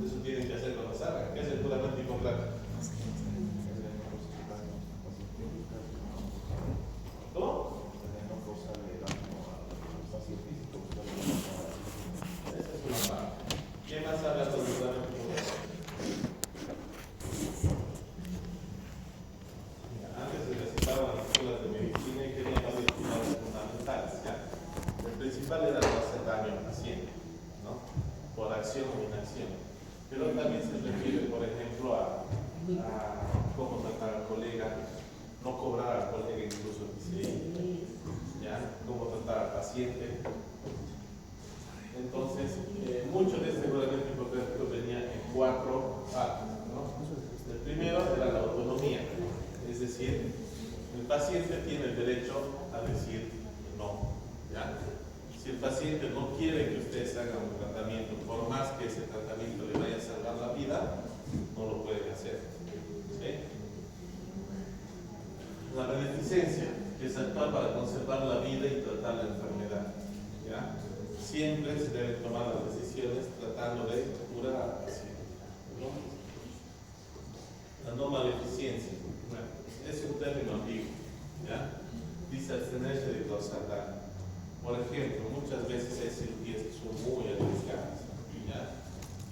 Eso tienen que hacer cuando salgan, que es el puramente y completo. ¿Cómo? Esa es una parte. ¿Quién más habla sobre el puramente y completo? Antes se recitaban las escuelas de medicina y querían varios pilares fundamentales, ¿ya? El principal era no hacer daño al paciente, ¿no? Por acción o inacción. Pero también se refiere, por ejemplo, a cómo tratar al colega, no cobrar al colega incluso que se ¿ya? Cómo tratar al paciente. Entonces, mucho de este reglamento hipotético venía en 4 partes, ¿no? El primero era la autonomía, es decir, el paciente tiene el derecho a decir no, ¿ya? Si el paciente no quiere que ustedes hagan un tratamiento, por más que ese tratamiento le vaya a salvar la vida, no lo pueden hacer, ¿sí? La beneficencia, que es actuar para conservar la vida y tratar la enfermedad, ¿ya? Siempre se deben tomar las decisiones tratando de curar al paciente, ¿no? La no maleficencia, bueno, es un término ambiguo, ¿ya? Dice abstenerse de causar daño. Por ejemplo, muchas veces hay cirugías que son muy arriesgadas, ¿ya?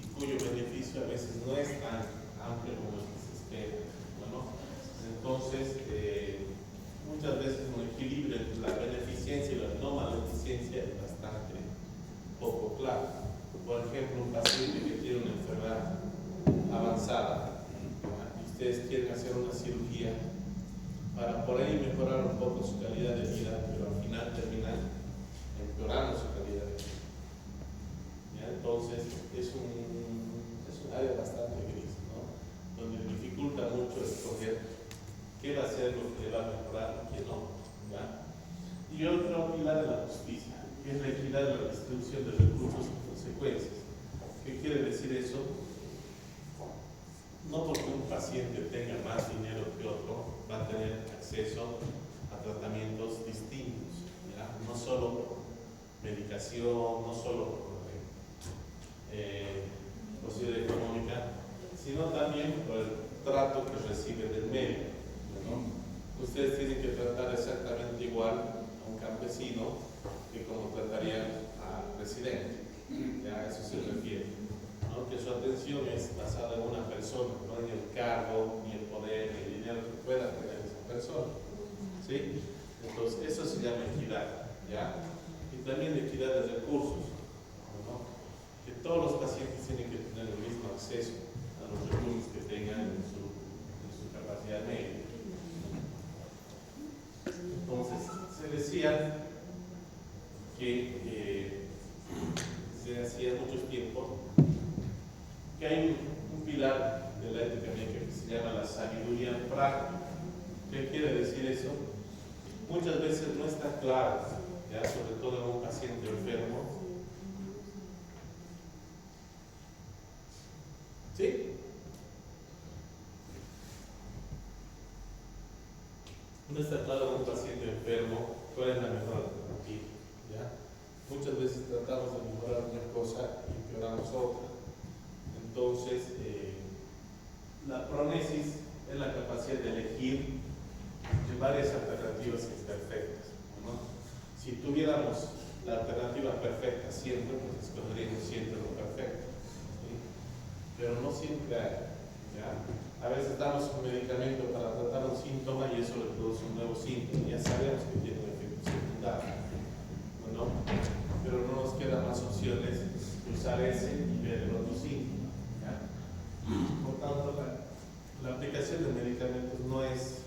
Y cuyo beneficio a veces no es tan amplio como el que se espera, ¿no? Entonces, muchas veces un equilibrio entre la beneficencia y la no maleficencia es bastante poco claro. Por ejemplo, un paciente que tiene una enfermedad avanzada, ¿ya? Y ustedes quieren hacer una cirugía para por ahí mejorar un poco su calidad de vida, pero al final terminan empeorando su calidad de vida. ¿Ya? Entonces, es un área bastante gris, ¿no? Donde dificulta mucho escoger qué va a ser lo que le va a mejorar y qué no, ¿ya? Y otro pilar de la justicia, que es la equidad de la distribución de recursos y consecuencias. ¿Qué quiere decir eso? No porque un paciente tenga más dinero que otro, va a tener acceso a tratamientos distintos, ¿ya? No solo por medicación, no solo por posibilidad económica, sino también por el trato que recibe del médico, ¿no? Ustedes tienen que tratar exactamente igual a un campesino que como tratarían al residente, ¿ya? A eso se refiere, ¿no? Que su atención es basada en una persona, no en el cargo, ni el poder, ni el dinero que pueda tener esa persona, ¿sí? Entonces, eso se llama equidad, ¿ya? Y también equidad de recursos, ¿no? Que todos los pacientes tienen que tener el mismo acceso a los recursos que tengan en su capacidad médica. Entonces, se decía que desde hacía mucho tiempo que hay un pilar de la ética médica que se llama la sabiduría práctica. ¿Qué quiere decir eso? Muchas veces no está claro, ¿ya? Sobre todo en un paciente enfermo. ¿Sí? No está claro en un paciente enfermo cuál es la mejor alternativa, ¿ya? Muchas veces tratamos de mejorar una cosa y empeoramos otra. Entonces, la pronesis es la capacidad de elegir entre varias alternativas imperfectas, ¿no? Si tuviéramos la alternativa perfecta siempre, pues escogeríamos siempre lo perfecto, ¿sí? Pero no siempre hay, ¿ya? A veces damos un medicamento para tratar un síntoma y eso le produce un nuevo síntoma. Ya sabemos que tiene un efecto secundario, ¿no? Pero no nos quedan más opciones que usar ese y ver el otro síntoma, ¿ya? Por tanto, la aplicación de medicamentos no es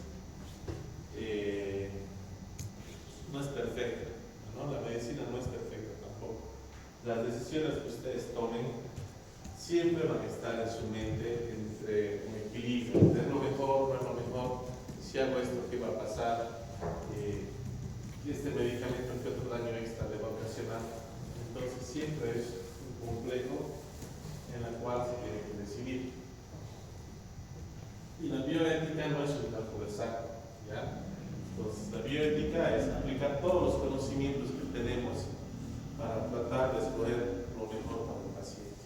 perfecta, ¿no? La medicina no es perfecta tampoco. Las decisiones que ustedes tomen siempre van a estar en su mente entre un equilibrio, ¿es lo mejor, no es lo mejor? Si hago esto, ¿qué va a pasar? Este medicamento, ¿qué otro daño extra le va a ocasionar? Entonces siempre es un complejo en la cual se tiene que decidir. Y la bioética no es un cálculo exacto, ¿ya? Entonces la bioética es aplicar todos los conocimientos que tenemos para tratar de escoger lo mejor para el paciente.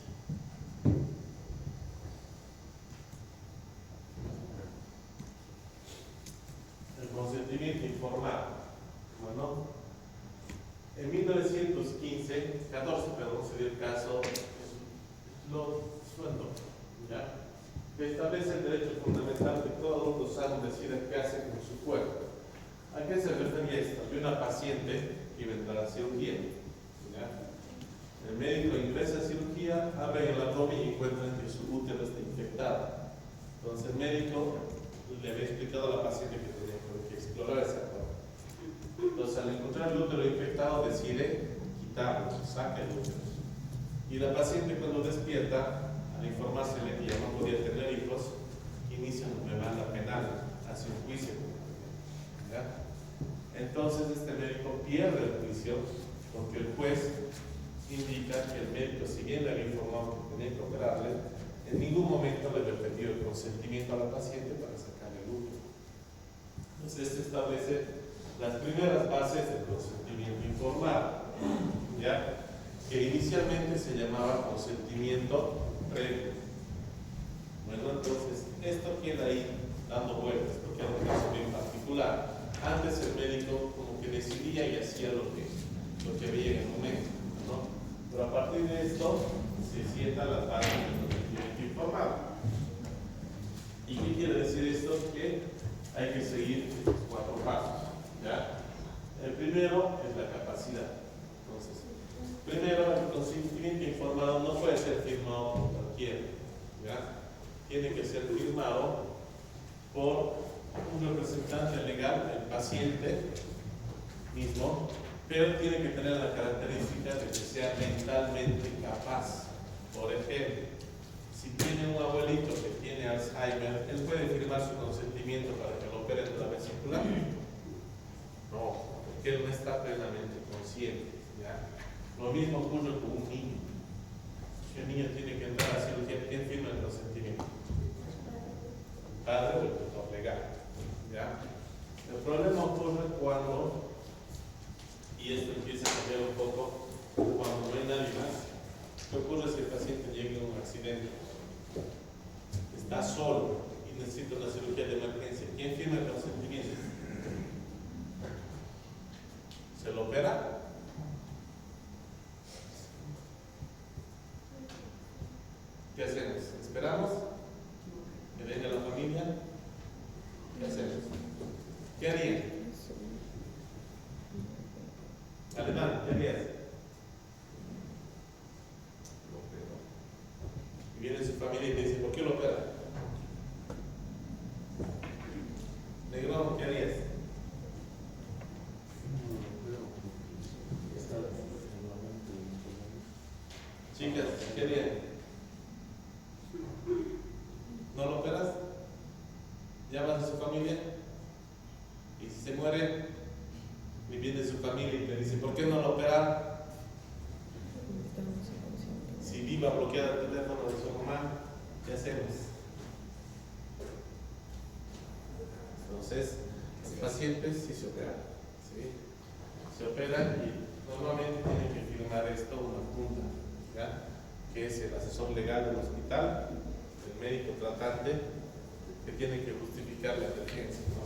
El consentimiento informado. Bueno, en 14, se dio el caso, lo suelto, ¿ya? Que establece el derecho fundamental que todo mundo sabe decir qué hace con su cuerpo. ¿A qué se refería esto? Había una paciente que iba a entrar a cirugía, ¿ya? El médico ingresa a cirugía, abre el abdomen y encuentran que su útero está infectado. Entonces el médico le había explicado a la paciente que tenía que explorar esa parte. Entonces al encontrar el útero infectado decide quitarlo, saca el útero. Y la paciente cuando despierta, al informársele que ya no podía tener hijos, inicia una demanda penal, hace un juicio. ¿Ya? Entonces este médico pierde el juicio porque el juez indica que el médico, si bien le había informado que tenía que operarle, en ningún momento le había pedido el consentimiento a la paciente para sacarle el útero. Entonces esto establece las primeras bases del consentimiento informado, ¿ya? Que inicialmente se llamaba consentimiento previo. Bueno, entonces esto queda ahí dando vueltas porque era un caso bien particular. Antes el médico como que decidía y hacía lo que veía en el momento, ¿no? Pero a partir de esto se sientan las bases del consentimiento informado. ¿Y qué quiere decir esto? Que hay que seguir estos 4 pasos, ¿ya? El primero es la capacidad. Entonces, primero, el consentimiento informado no puede ser firmado por cualquiera, ¿ya? Tiene que ser firmado por un representante legal, el paciente mismo, pero tiene que tener la característica de que sea mentalmente capaz. Por ejemplo, si tiene un abuelito que tiene Alzheimer, ¿él puede firmar su consentimiento para que lo operen de la vesícula? No, porque él no está plenamente consciente, ¿ya? Lo mismo ocurre con un niño. Si el niño tiene que entrar a cirugía, ¿quién firma el consentimiento? El padre o el tutor legal, ¿ya? El problema ocurre cuando, y esto empieza a cambiar un poco, cuando no hay nadie más. ¿Qué ocurre si el paciente llega a un accidente? Está solo y necesita una cirugía de emergencia. ¿Quién firma el consentimiento? ¿Se lo opera? ¿Qué hacemos? ¿Esperamos? ¿Que venga la familia? ¿Qué hacemos? ¿Qué haría? Alemán, ¿qué harías? Y viene su familia y te dice, ¿por qué lo opera? Negrón, ¿qué harías? Chicas, ¿qué harían? ¿No lo operas? ¿Llamas a su familia? Y si se muere, y viene su familia y te dice, ¿por qué no lo operaron? Si viva bloqueada el teléfono de su mamá, ¿qué hacemos? Entonces, los pacientes sí se operan, ¿sí? Se operan y normalmente tienen que firmar esto una junta, ¿ya? Que es el asesor legal del hospital, el médico tratante, que tiene que justificar la emergencia, ¿no?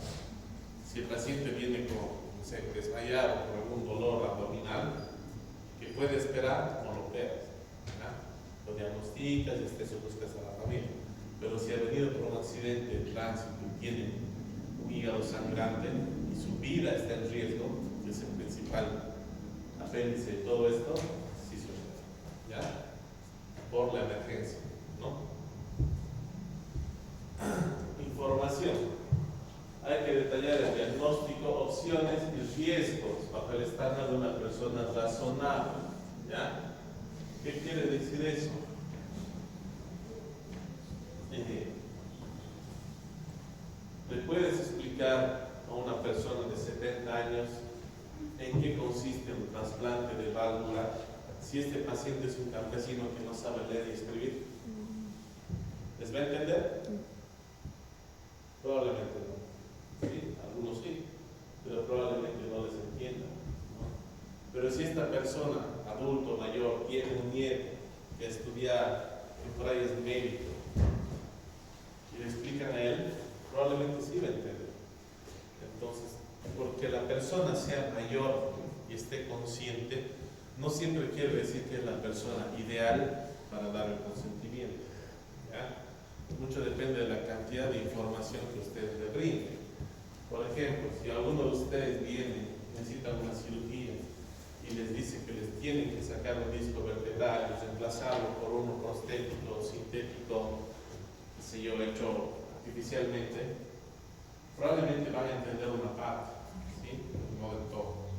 Si el paciente viene con, no sé, desmayado o con algún dolor abdominal, que puede esperar, no lo operas, ¿ya? Lo diagnosticas y después buscas a la familia. Pero si ha venido por un accidente de tránsito y tiene un hígado sangrante y su vida está en riesgo, que es el principal apéndice de todo esto, sí se opera, ¿ya? Por la emergencia, ¿no? Información. Hay que detallar el diagnóstico, opciones y riesgos bajo el estándar de una persona razonable, ¿ya? ¿Qué quiere decir eso? ¿Le puedes explicar a una persona de 70 años en qué consiste un trasplante de válvula si este paciente es un campesino que no sabe leer y escribir? ¿Les va a entender? Probablemente no. Sí, algunos sí, pero probablemente no les entiendan, ¿no? Pero Pero si esta persona, adulto, mayor, tiene un nieto que estudia y por ahí es médico y le explican a él, probablemente sí va a entender. Entonces, porque la persona sea mayor y esté consciente, no siempre quiere decir que es la persona ideal para dar el consentimiento, ¿ya? Mucho depende de la cantidad de información que ustedes le brinden. Por ejemplo, si alguno de ustedes viene, necesita una cirugía y les dice que les tienen que sacar un disco vertebral y reemplazarlo por uno prostético, sintético, qué sé yo, hecho artificialmente, probablemente van a entender una parte, ¿sí? No del todo.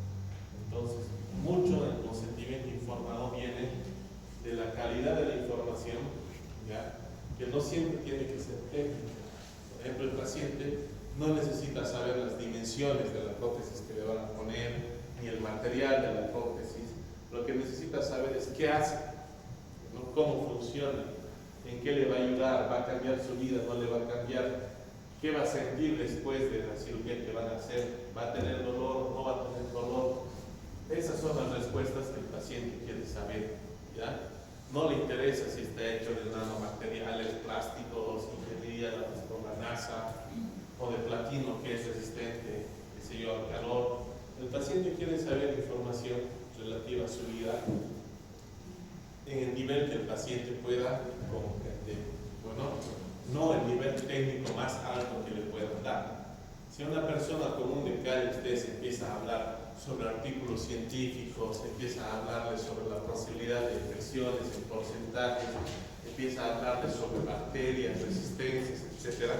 Entonces, mucho del consentimiento informado viene de la calidad de la información, ¿ya? Que no siempre tiene que ser técnica. Por ejemplo, el paciente no necesita saber las dimensiones de la prótesis que le van a poner, ni el material de la prótesis. Lo que necesita saber es qué hace, ¿no? Cómo funciona, en qué le va a ayudar, va a cambiar su vida, no le va a cambiar, qué va a sentir después de la cirugía que van a hacer, va a tener dolor, no va a tener dolor. Esas son las respuestas que el paciente quiere saber, ¿ya? No le interesa si está hecho de nanomateriales, plásticos, ingeniería por la NASA, o de platino que es resistente, qué sé yo, al calor. El paciente quiere saber información relativa a su vida en el nivel que el paciente pueda comprender. Bueno, no el nivel técnico más alto que le puedan dar. Si una persona común de calle ustedes empieza a hablar sobre artículos científicos, empieza a hablarles sobre la posibilidad de infecciones en porcentajes, empieza a hablarles sobre bacterias, resistencias, etc.,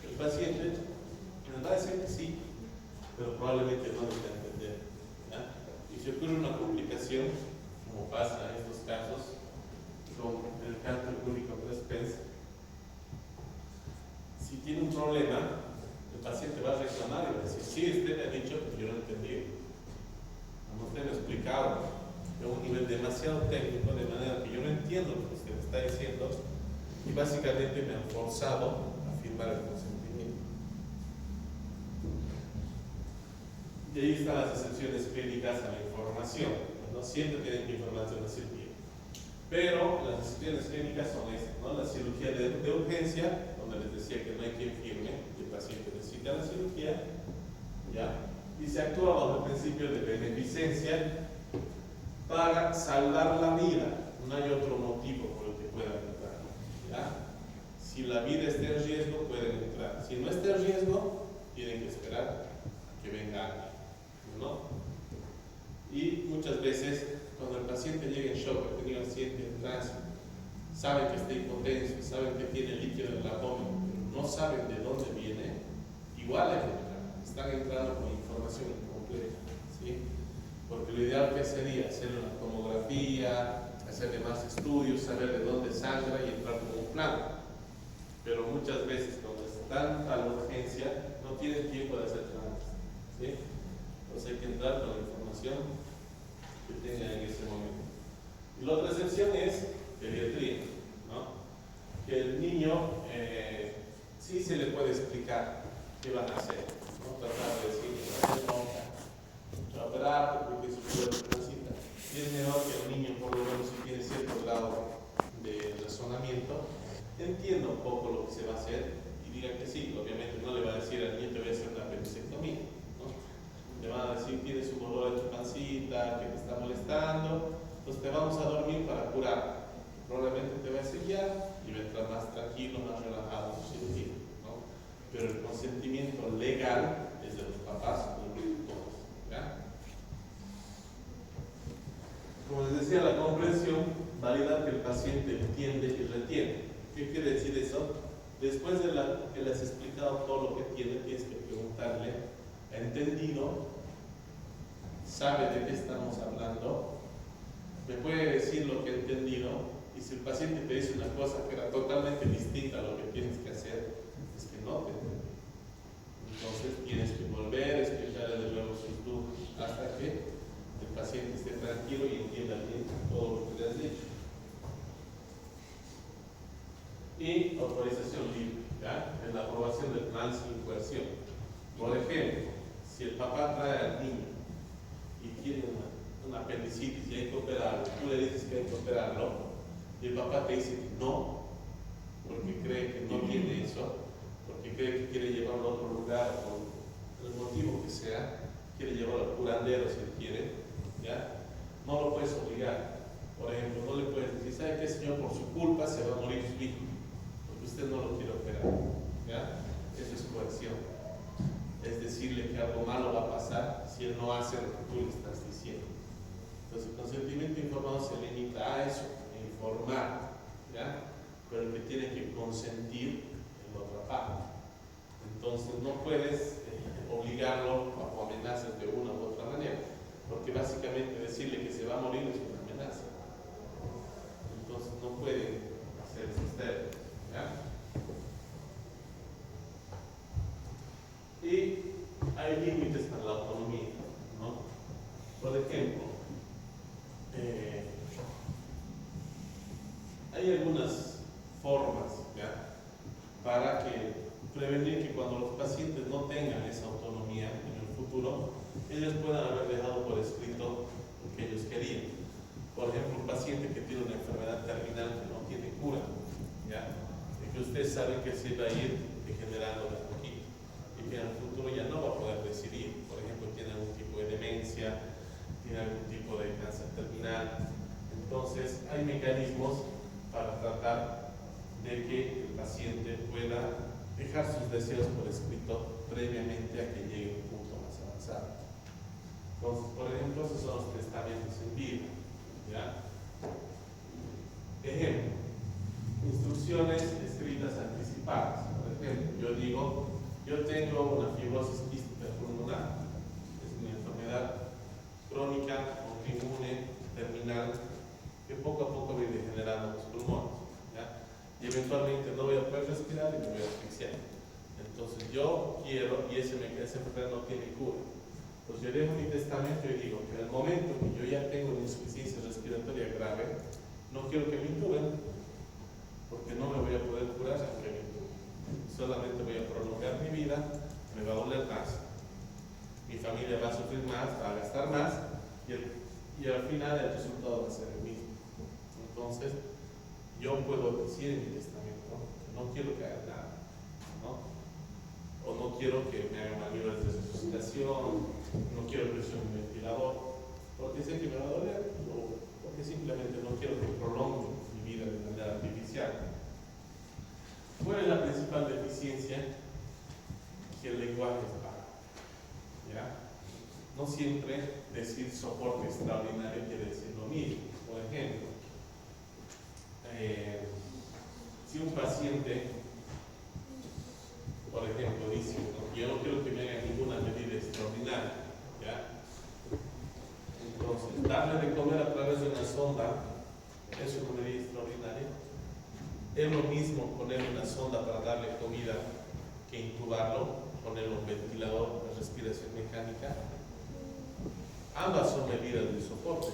el paciente les va a decir que sí, pero probablemente no les va a entender, ¿ya? Y si ocurre una complicación, como pasa en estos casos, con el cáncer público Pence, si tiene un problema, el paciente va a reclamar y va a decir, sí, usted me ha dicho, pero yo no entendí. Como usted me ha explicado, de un nivel demasiado técnico, de manera que yo no entiendo lo que usted me está diciendo, y básicamente me han forzado a firmar el consentimiento. Y ahí están las excepciones clínicas a la información. No siempre tienen que informarse de una cirugía. Pero las excepciones clínicas son estas, ¿no? La cirugía de urgencia, donde les decía que no hay quien firme, y el paciente necesita la cirugía, ¿ya? Y se actúa bajo el principio de beneficencia para salvar la vida. No hay otro motivo por el que puedan entrar, ¿ya? Si la vida está en riesgo, pueden entrar. Si no está en riesgo, tienen que esperar a que venga alguien, ¿no? Y muchas veces, cuando el paciente llega en shock, ha tenido accidente de tránsito, saben que está hipotenso, saben que tiene líquido en el abdomen, pero no saben de dónde viene, igual hay que entrar. Están entrando con información incompleta, ¿sí? Porque lo ideal que sería hacer una tomografía, hacerle más estudios, saber de dónde sangra y entrar con un plan. Pero muchas veces, cuando están a la urgencia, no tienen tiempo de hacer trámites, ¿sí? Entonces hay que entrar con la información que tengan en ese momento. Y la otra excepción es pediatría, ¿no? Que el niño sí se le puede explicar qué van a hacer, ¿no? Tratar de decir que va a hacer nota, operar porque su cuerpo necesita. Y es mejor que el niño, por lo menos si tiene cierto grado de razonamiento, entienda un poco lo que se va a hacer y diga que sí. Obviamente no le va a decir al niño te voy a hacer una apendicectomía, ¿no? Le van a decir tienes un dolor en tu pancita que te está molestando, pues te vamos a dormir para curar. Probablemente te va a sellar y va a entrar más tranquilo, más relajado en su cirugía, ¿no? Pero el consentimiento legal es de los papás, no de todos, ¿ya? Como les decía, la comprensión valida que el paciente entiende y retiene. ¿Qué quiere decir eso? Después de que le has explicado todo lo que tiene, tienes que preguntarle, ¿ha entendido? ¿Sabe de qué estamos hablando? ¿Me puede decir lo que ha entendido? Y si el paciente te dice una cosa que era totalmente distinta a lo que tienes que hacer, es que no te entiende. Entonces tienes que volver a explicarle de nuevo sus dudas hasta que el paciente esté tranquilo y entienda bien todo lo que le has dicho. Y autorización libre, ¿ya? En la aprobación del plan sin coerción. Por ejemplo, si el papá trae al niño y tiene una operarlo, y el papá te dice que no, porque cree que no tiene eso, porque cree que quiere llevarlo a otro lugar, por el motivo que sea, quiere llevarlo al curandero si él quiere, ¿ya? No lo puedes obligar. Por ejemplo, no le puedes decir, ¿sabe qué, señor? Por su culpa se va a morir su hijo, porque usted no lo quiere operar, ¿ya? Eso es coerción. Es decirle que algo malo va a pasar si él no hace lo que tú le estás diciendo. Entonces, el consentimiento informado se limita a eso, a informar, ¿ya? Pero el que tiene que consentir es la otra parte. Entonces, no puedes obligarlo o amenazas de una u otra manera, porque básicamente decirle que se va a morir es una amenaza. Entonces, no pueden hacer eso ustedes, ¿ya? Y hay límites para la autonomía, ¿no? Por ejemplo, hay algunas formas, ¿ya?, para prevenir que cuando los pacientes no tengan esa autonomía en el futuro, ellos puedan haber dejado por escrito lo que ellos querían. Por ejemplo, un paciente que tiene una enfermedad terminal que no tiene cura, ¿ya?, y que usted sabe que se va a ir degenerando de a poquito, y que en el futuro ya no va a poder decidir. Por ejemplo, tiene algún tipo de demencia, tiene algún tipo de cáncer terminal. Entonces, hay mecanismos para tratar de que el paciente pueda dejar sus deseos por escrito previamente a que llegue a un punto más avanzado. Entonces, por ejemplo, esos son los testamentos en vida, ¿ya? Ejemplo, instrucciones escritas anticipadas. Por ejemplo, yo digo, yo tengo una fibrosis quística pulmonar, es una enfermedad crónica, autoinmune, terminal, que poco a poco voy degenerando los pulmones, ¿ya? Y eventualmente no voy a poder respirar y me voy a asfixiar. Entonces yo quiero, y esa enfermedad no tiene cura, pues yo dejo mi testamento y digo que en el momento que yo ya tengo una insuficiencia respiratoria grave, no quiero que me intuben, porque no me voy a poder curar aunque me intuben. Solamente voy a prolongar mi vida, me va a doler más, mi familia va a sufrir más, va a gastar más, y al final el resultado va a ser el mismo. Entonces, yo puedo decir en mi testamento que no quiero que hagan nada, ¿no? O no quiero que me hagan maniobras de resucitación, no quiero que use un ventilador, porque sé que me va a doler, o porque simplemente no quiero que prolongue mi vida de manera artificial. ¿Cuál es la principal deficiencia? Que el lenguaje es vago, ¿ya? No siempre decir soporte extraordinario quiere decir lo mismo. Por ejemplo, si un paciente, por ejemplo, dice, yo no quiero que me hagan ninguna medida extraordinaria, ¿ya? Entonces, darle de comer a través de una sonda es una medida extraordinaria. Es lo mismo poner una sonda para darle comida que intubarlo, ponerle un ventilador de respiración mecánica. Ambas son medidas de soporte,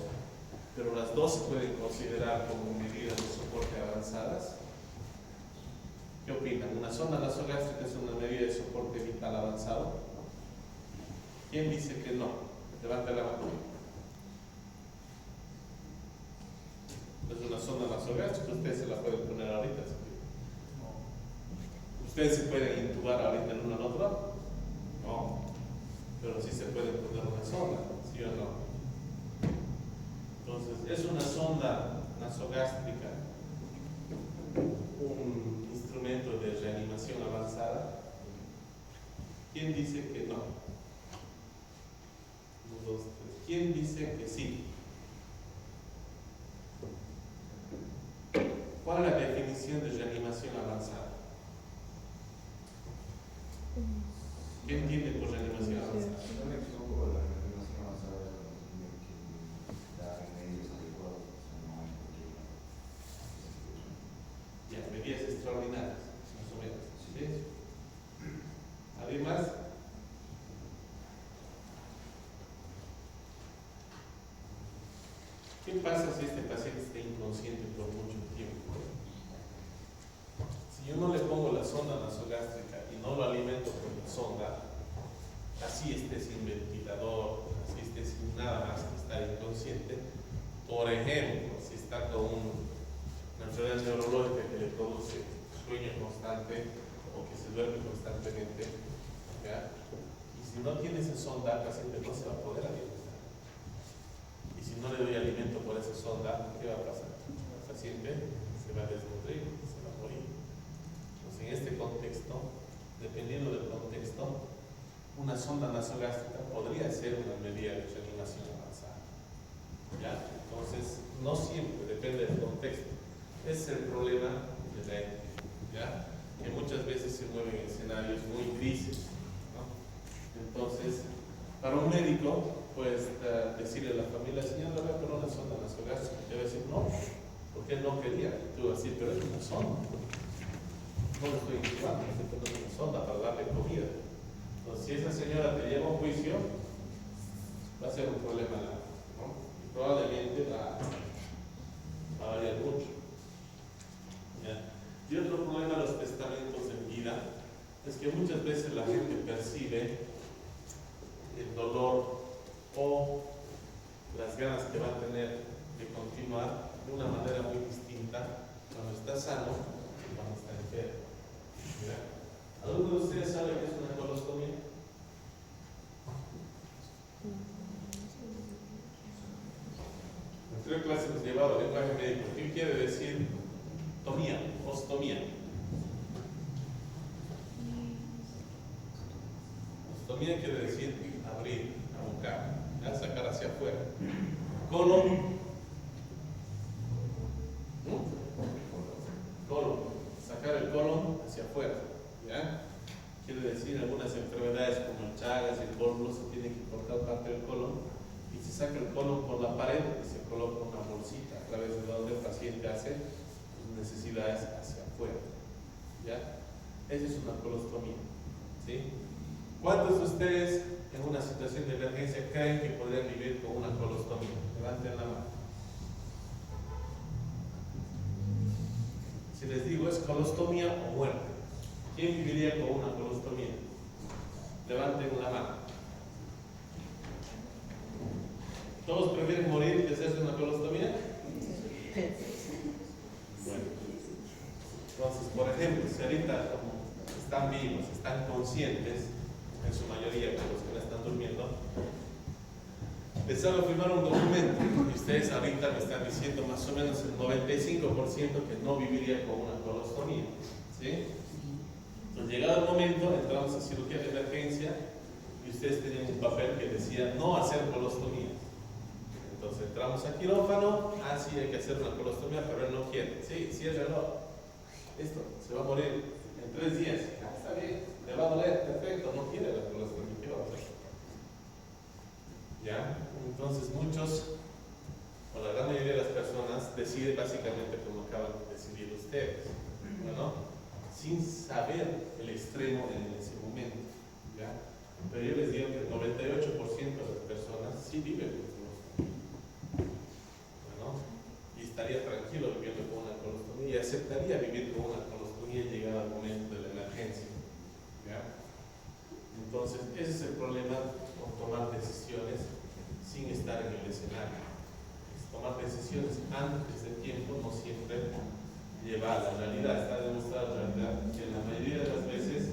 pero las dos se pueden considerar como medidas de soporte avanzadas. ¿Qué opinan? ¿Una sonda nasogástrica es una medida de soporte vital avanzado? ¿Quién dice que no? Levante la mano. Es una sonda nasogástrica, ustedes se la pueden poner ahorita. ¿Ustedes se pueden intubar ahorita el uno al otro? No, pero sí se puede poner una sonda, ¿sí o no? Entonces, ¿es una sonda nasogástrica un instrumento de reanimación avanzada? ¿Quién dice que no? 1, 2, 3. ¿Quién dice que sí? ¿Cuál es la definición de reanimación avanzada? ¿Qué entiende por reanimación avanzada? Ya, medidas extraordinarias, más o menos. ¿Sí? Además, ¿qué pasa si este paciente está inconsciente por mucho tiempo? Si yo no le pongo la sonda nasogástrica y no lo alimento con la sonda, así esté sin ventilador, así esté sin nada más que estar inconsciente, por ejemplo, si está está con una enfermedad neurológica que le produce sueño constante o que se duerme constantemente, ¿ya? Y si no tiene esa sonda, el paciente no se va a poder alimentar. Y si no le doy alimento por esa sonda, ¿qué va a pasar? El paciente se va a desnutrir, se va a morir. Entonces, en este contexto, dependiendo del contexto, una sonda nasogástrica podría ser una medida de reanimación avanzada, ¿ya? Entonces, no siempre, depende del contexto. Ese es el problema de la ECMO, ¿ya? Que muchas veces se mueven en escenarios muy grises, ¿no? Entonces, para un médico, pues decirle a la familia, señora, voy a poner una sonda nasogástrica, te va a decir, no, porque él no quería. Y tú vas a decir, pero es una sonda. No lo estoy intubando, estoy poniendo una sonda para darle comida. Entonces, si esa señora te lleva a un juicio, va a ser un problema, ¿no? Y probablemente va a variar mucho. ¿Ya? Y otro problema de los testamentos en vida es que muchas veces la gente percibe el dolor o las ganas que va a tener de continuar de una manera muy distinta cuando está sano y cuando está enfermo. ¿Ya? ¿Alguno de ustedes sabe qué es una colostomía? En 3 clases hemos llevado lenguaje médico. ¿Qué quiere decir tomía? Ostomía. Ostomía quiere decir abrir, abocar, ¿ya? Sacar hacia afuera. Colon. Colon. Sacar el colon hacia afuera. ¿Ya? Quiere decir algunas enfermedades como el Chagas y el cólon se tienen que cortar parte del colon y se saca el colon por la pared y se coloca una bolsita a través de donde el paciente hace sus necesidades hacia afuera. ¿Ya? Esa es una colostomía. ¿Sí? ¿Cuántos de ustedes en una situación de emergencia creen que podrían vivir con una colostomía? Levanten la mano. Si les digo es colostomía o muerte, ¿quién viviría con una colostomía? Levanten la mano. ¿Todos prefieren morir que hacerse una colostomía? Bueno. Entonces, por ejemplo, si ahorita como están vivos, están conscientes, en su mayoría, pero los que no están durmiendo, les hago firmar un documento y ustedes ahorita me están diciendo más o menos el 95% que no viviría con una colostomía. ¿Sí? Entonces, llegado el momento, entramos a cirugía de emergencia y ustedes tenían un papel que decía no hacer colostomía. Entonces entramos a quirófano, sí hay que hacer una colostomía, pero él no quiere. Sí, ciérralo. Listo, se va a morir en 3 días. Está bien, le va a doler, perfecto, no quiere la colostomía, ¿qué va a hacer? ¿Ya? Entonces muchos, o la gran mayoría de las personas, deciden básicamente como acaban de decidir ustedes, ¿no? Sin saber el extremo en ese momento, ¿ya? Pero yo les digo que el 98% de las personas sí viven con colostomía, ¿no? Y estaría tranquilo viviendo con una colostomía y aceptaría vivir con una colostomía llegado al momento de la emergencia, ¿ya? Entonces, ese es el problema con tomar decisiones sin estar en el escenario. Tomar decisiones antes de tiempo no siempre lleva a la realidad. Está demostrado en realidad que la mayoría de las veces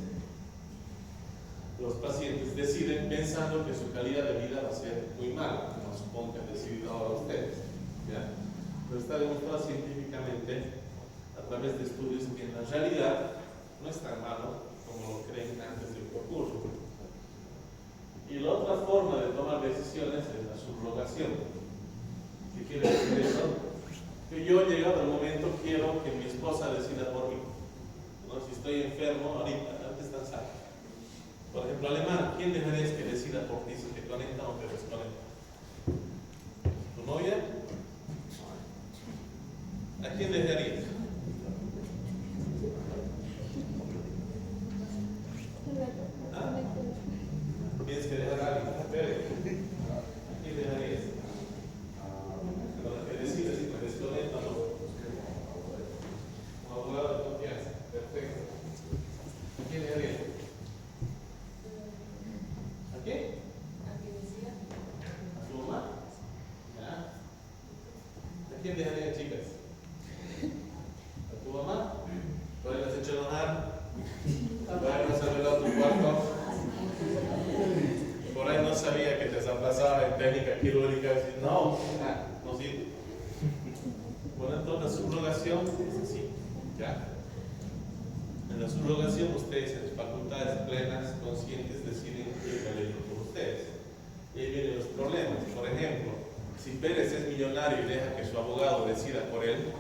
los pacientes deciden pensando que su calidad de vida va a ser muy mala, como supongo que han decidido ahora ustedes, ¿ya? Pero está demostrado científicamente a través de estudios que en la realidad no es tan malo como lo creen antes de que ocurra. Y la otra forma de tomar decisiones es la subrogación. ¿Qué quiere decir eso? Que yo, llegado el momento, quiero que mi esposa decida por mí, ¿no? Si estoy enfermo, ahorita, antes están sanos. Por ejemplo, alemán, ¿quién dejarías que decida por ti si te conecta o te desconecta? ¿Tu novia? ¿A quién dejarías? ¿Ah? Tienes que dejar a alguien. Espere. ¿A quién dejarías? Con la que decida si te desconecta o no. Un abogado de confianza. Perfecto. ¿A quién dejarías? ¿A quién? ¿A qué decía? ¿A quién dejaría, chicas? ¿A tu mamá? ¿Por ahí las has hecho enojar? ¿Por ahí no has arreglado tu cuarto? Por ahí no sabía que te desamplazaba en técnica quirúrgica. No, no sirve. Bueno, entonces la subrogación es así, ¿ya? En la subrogación ustedes en facultades plenas, conscientes, deciden quién va a elegir por ustedes. Y ahí vienen los problemas. Por ejemplo, si Pérez es millonario y deja que su abogado decida por él,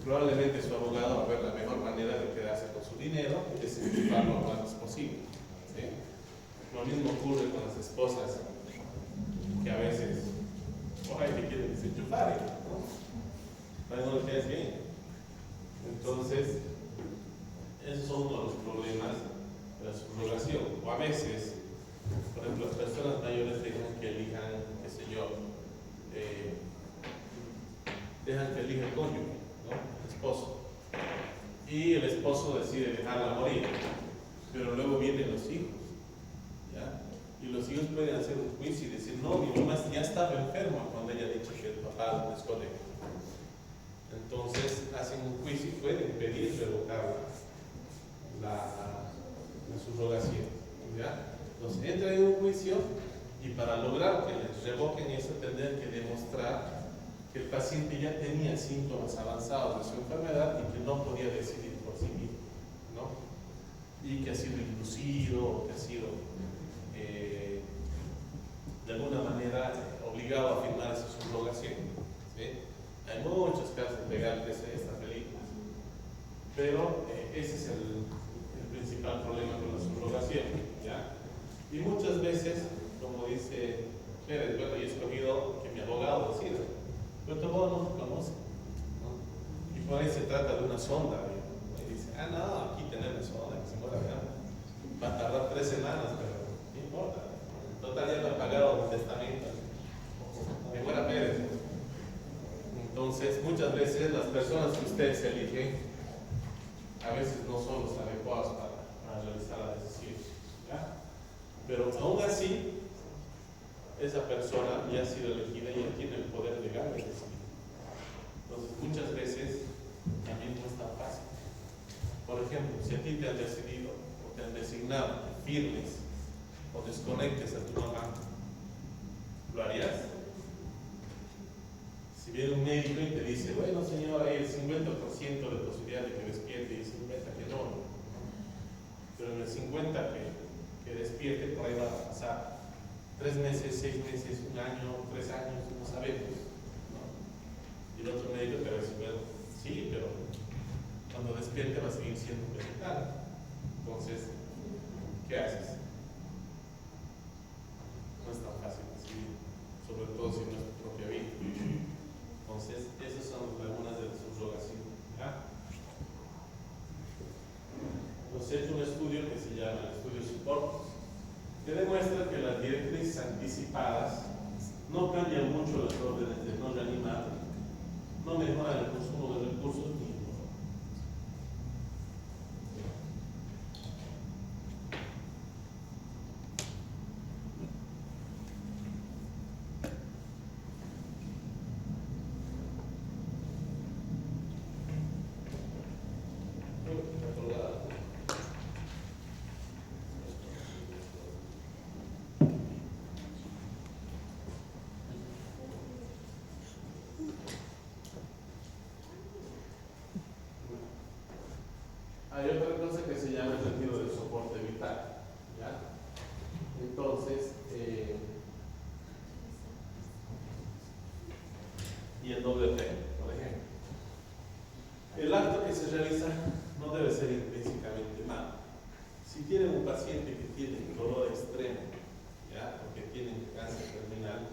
probablemente su abogado va a ver la mejor manera de quedarse con su dinero y desenchufarlo lo antes posible. ¿Sí? Lo mismo ocurre con las esposas, que a veces por ahí te quieren desenchufar, ¿no? Para no lo quedes bien. Entonces, esos son uno de los problemas de la subrogación. O a veces, por ejemplo, las personas mayores dejan que elijan, qué sé yo, dejan que elija el cónyuge, ¿no? El esposo. Y el esposo decide dejarla morir, pero luego vienen los hijos, ¿ya? Y los hijos pueden hacer un juicio y decir, no, mi mamá ya estaba enferma cuando ella ha dicho que el papá la dejó. Entonces hacen un juicio y pueden pedir revocar la subrogación, ¿ya? Entonces entran en un juicio y para lograr que les revoquen eso tendrán que demostrar que el paciente ya tenía síntomas avanzados de su enfermedad y que no podía decidir por sí mismo, ¿no? Y que ha sido inducido o que ha sido de alguna manera obligado a firmar esa subrogación, ¿sí? Hay muchos casos legales de estas películas, pero ese es el principal problema con la subrogación, ¿ya? Y muchas veces, como dice Pérez, bueno, yo he escogido que mi abogado decida, pero tu abogado no te conoce, ¿no? Y por ahí se trata de una sonda, y dice, no, aquí tenemos sonda, que se muera de hambre. Va a tardar 3 semanas, pero no importa. En total ya lo ha pagado el testamento. Me muera Pérez. Entonces, muchas veces las personas que ustedes eligen a veces no son los adecuados para realizar la decisión, ¿ya? Pero aún así, esa persona ya ha sido elegida y ya tiene el poder legal de decidir. Entonces, muchas veces también no es tan fácil. Por ejemplo, si a ti te han decidido o te han designado que firmes o desconectes a tu mamá, ¿lo harías? Si viene un médico y te dice, bueno señor, hay el 50% de posibilidad de que despierte y el 50% que no, pero en el 50% que despierte, por ahí va a pasar 3 meses, 6 meses, 1 año, 3 años, no sabemos, ¿no? Y el otro médico te va a decir, bueno, sí, pero cuando despierte va a seguir siendo vegetal. Entonces, ¿qué haces? No es tan fácil decidir, sobre todo si no es tu propia vida. Entonces, esas son algunas de las subrogaciones, ¿ya? Nos he hecho un estudio que se llama el estudio SUPORT, que demuestra que las directrices anticipadas no cambian mucho las órdenes de no reanimar, no mejoran el consumo de recursos ni el dolor. Hay otra cosa que se llama el retiro del soporte vital, ¿ya? Entonces, y el doble P, por ejemplo. El acto que se realiza no debe ser intrínsecamente malo. Si tienen un paciente que tiene dolor extremo, ¿ya? O que tiene cáncer terminal,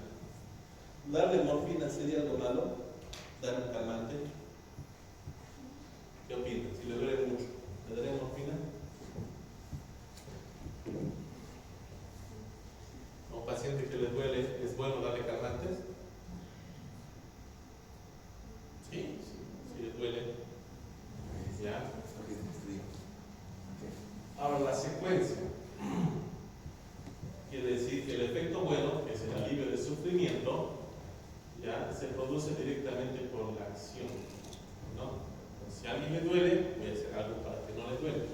darle morfina sería algo malo, dar un calmante. ¿Qué opinan? Si le duele mucho, ¿le daría morfina? A un paciente que le duele, ¿es bueno darle calmantes? Sí, si le duele. ¿Ya? Ahora, la secuencia quiere decir que el efecto bueno, que es el alivio del sufrimiento, ya se produce directamente por la acción, ¿no? Si a alguien le duele, voy a hacer algo para que no le duele.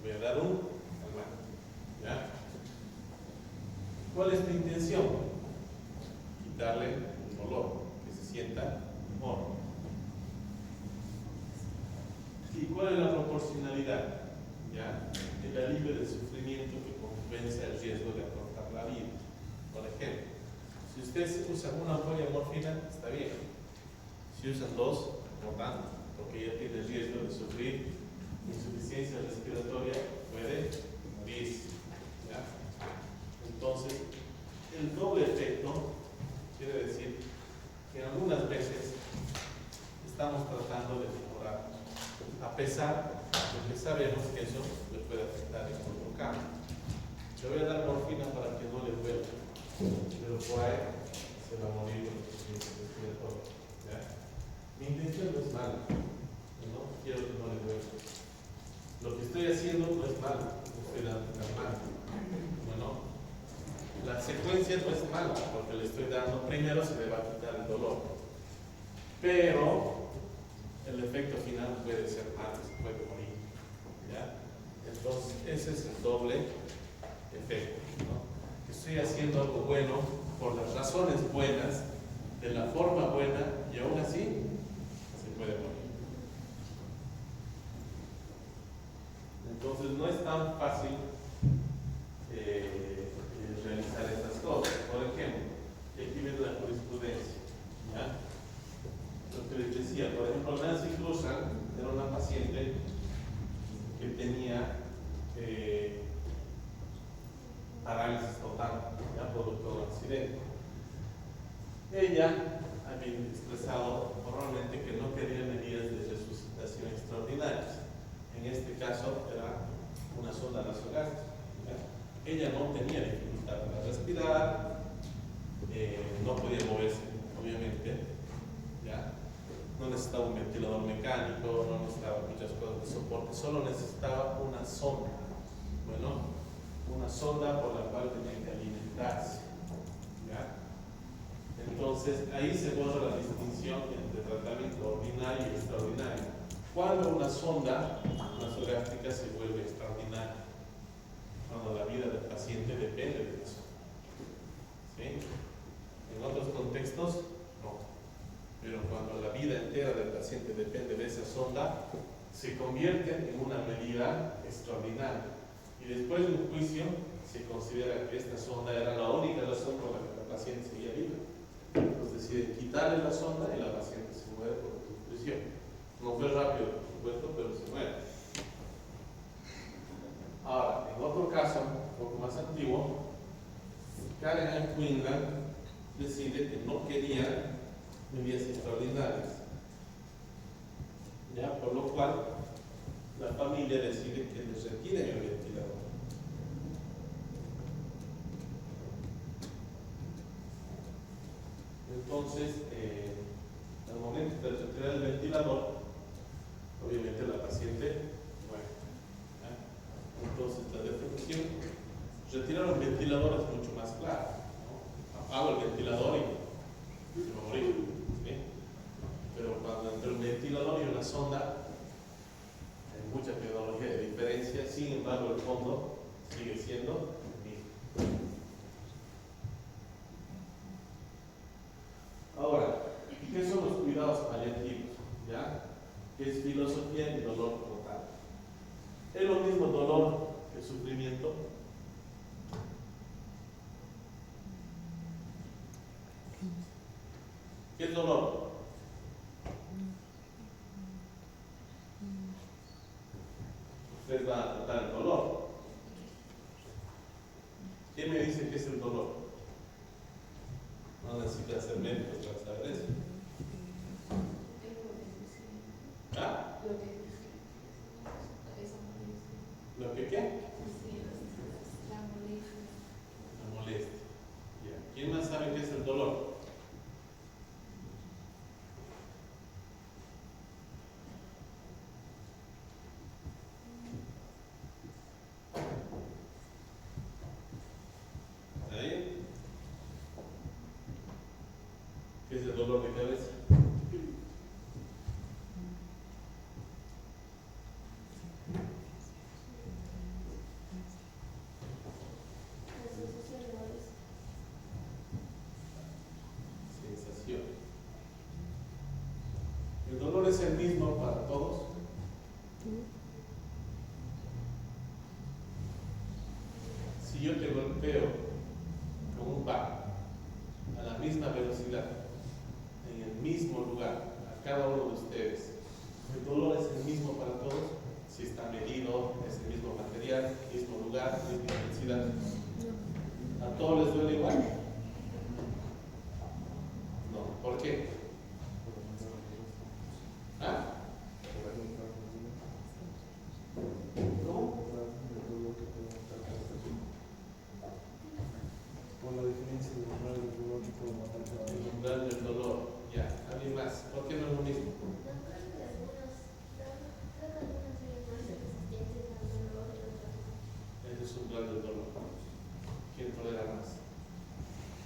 Voy a dar un calmante, ¿ya? ¿Cuál es tu intención? Quitarle el dolor, que se sienta mejor. ¿Y cuál es la proporcionalidad? ¿Ya? El alivio del sufrimiento que compensa el riesgo de acortar la vida. Por ejemplo, si ustedes usan una ampolla de morfina, está bien. Si usan dos, no tanto, porque ya tiene el riesgo de sufrir insuficiencia respiratoria, puede morirse. ¿Ya? Entonces, el doble efecto quiere decir que algunas veces estamos tratando de mejorar, a pesar de que sabemos que eso le puede afectar en otro campo. Yo voy a dar morfina para que no le duela, pero por ahí se va a morir con insuficiencia respiratoria. ¿Ya? Mi intención no es mala, no quiero que no le duela. Lo que estoy haciendo no es malo, no estoy dando calmante. Bueno, la secuencia no es mala, porque le estoy dando, primero se le va a quitar el dolor, pero el efecto final puede ser malo, se puede morir. ¿Ya? Entonces, ese es el doble efecto, ¿no? Que estoy haciendo algo bueno por las razones buenas, de la forma buena, y aún así se puede morir. Entonces, no es tan fácil realizar estas cosas. Por ejemplo, aquí viene la jurisprudencia. ¿Ya? Lo que les decía, por ejemplo, Nancy Cruzan era una paciente que tenía parálisis total, ¿ya? Producto de un accidente. Ella había expresado formalmente que no quería medidas de resucitación extraordinarias. En este caso era una sonda nasogástrica. Ella no tenía dificultad para respirar, no podía moverse, obviamente, ¿ya? No necesitaba un ventilador mecánico, no necesitaba muchas cosas de soporte, solo necesitaba una sonda. Bueno, una sonda por la cual tenía que alimentarse. ¿Ya? Entonces, ahí se borra la distinción entre tratamiento ordinario y extraordinario. Cuando una sonda nasogástrica se vuelve extraordinaria, cuando la vida del paciente depende de eso. ¿Sí? En otros contextos, no. Pero cuando la vida entera del paciente depende de esa sonda, se convierte en una medida extraordinaria. Y después de un juicio, se considera que esta sonda era la única razón por la que la paciente seguía viva. Entonces deciden quitarle la sonda y la paciente se muere por desnutrición. No fue rápido, por supuesto, pero se muere. Ahora, en otro caso, un poco más antiguo, Karen Ann Quinlan decide que no quería medidas extraordinarias, ¿ya? Por lo cual la familia decide que les retiren el ventilador. Entonces, al momento de retirar el ventilador, obviamente la paciente muere. ¿Ya? Entonces, la definición, retirar un ventilador es mucho más claro, ¿no? Apago el ventilador y se va a morir. ¿Sí? Pero cuando entre un ventilador y una sonda, hay mucha tecnología de diferencia, sin embargo, el fondo sigue siendo el mismo. Ahora, ¿qué son los cuidados paliativos? ¿Ya? ¿Qué es filosofía y dolor total? ¿Es lo mismo dolor que sufrimiento? ¿Qué es dolor? Ustedes van a tratar el dolor. ¿Quién me dice qué es el dolor? No necesita ser médico para saber eso. ¿Ah? ¿Lo que qué? La molestia. Ya. ¿Quién más sabe qué es el dolor? ¿Ahí? ¿Qué ¿Qué es el dolor de cabeza? Sensación. ¿El dolor es el mismo para todos? Si yo te golpeo con un bat a la misma velocidad, en el mismo lugar, a cada uno de ustedes, ¿el dolor es el mismo para todos? Si está medido, es el mismo material, mismo lugar, misma intensidad. ¿A todos les duele igual? No. ¿Por qué? ¿Ah? ¿Cómo? Por la diferencia del umbral del dolor que puedo matar cada El uno. umbral del dolor. Ya, alguien más. ¿Por qué no es lo mismo? Ese es umbral del dolor. ¿Quién tolera más?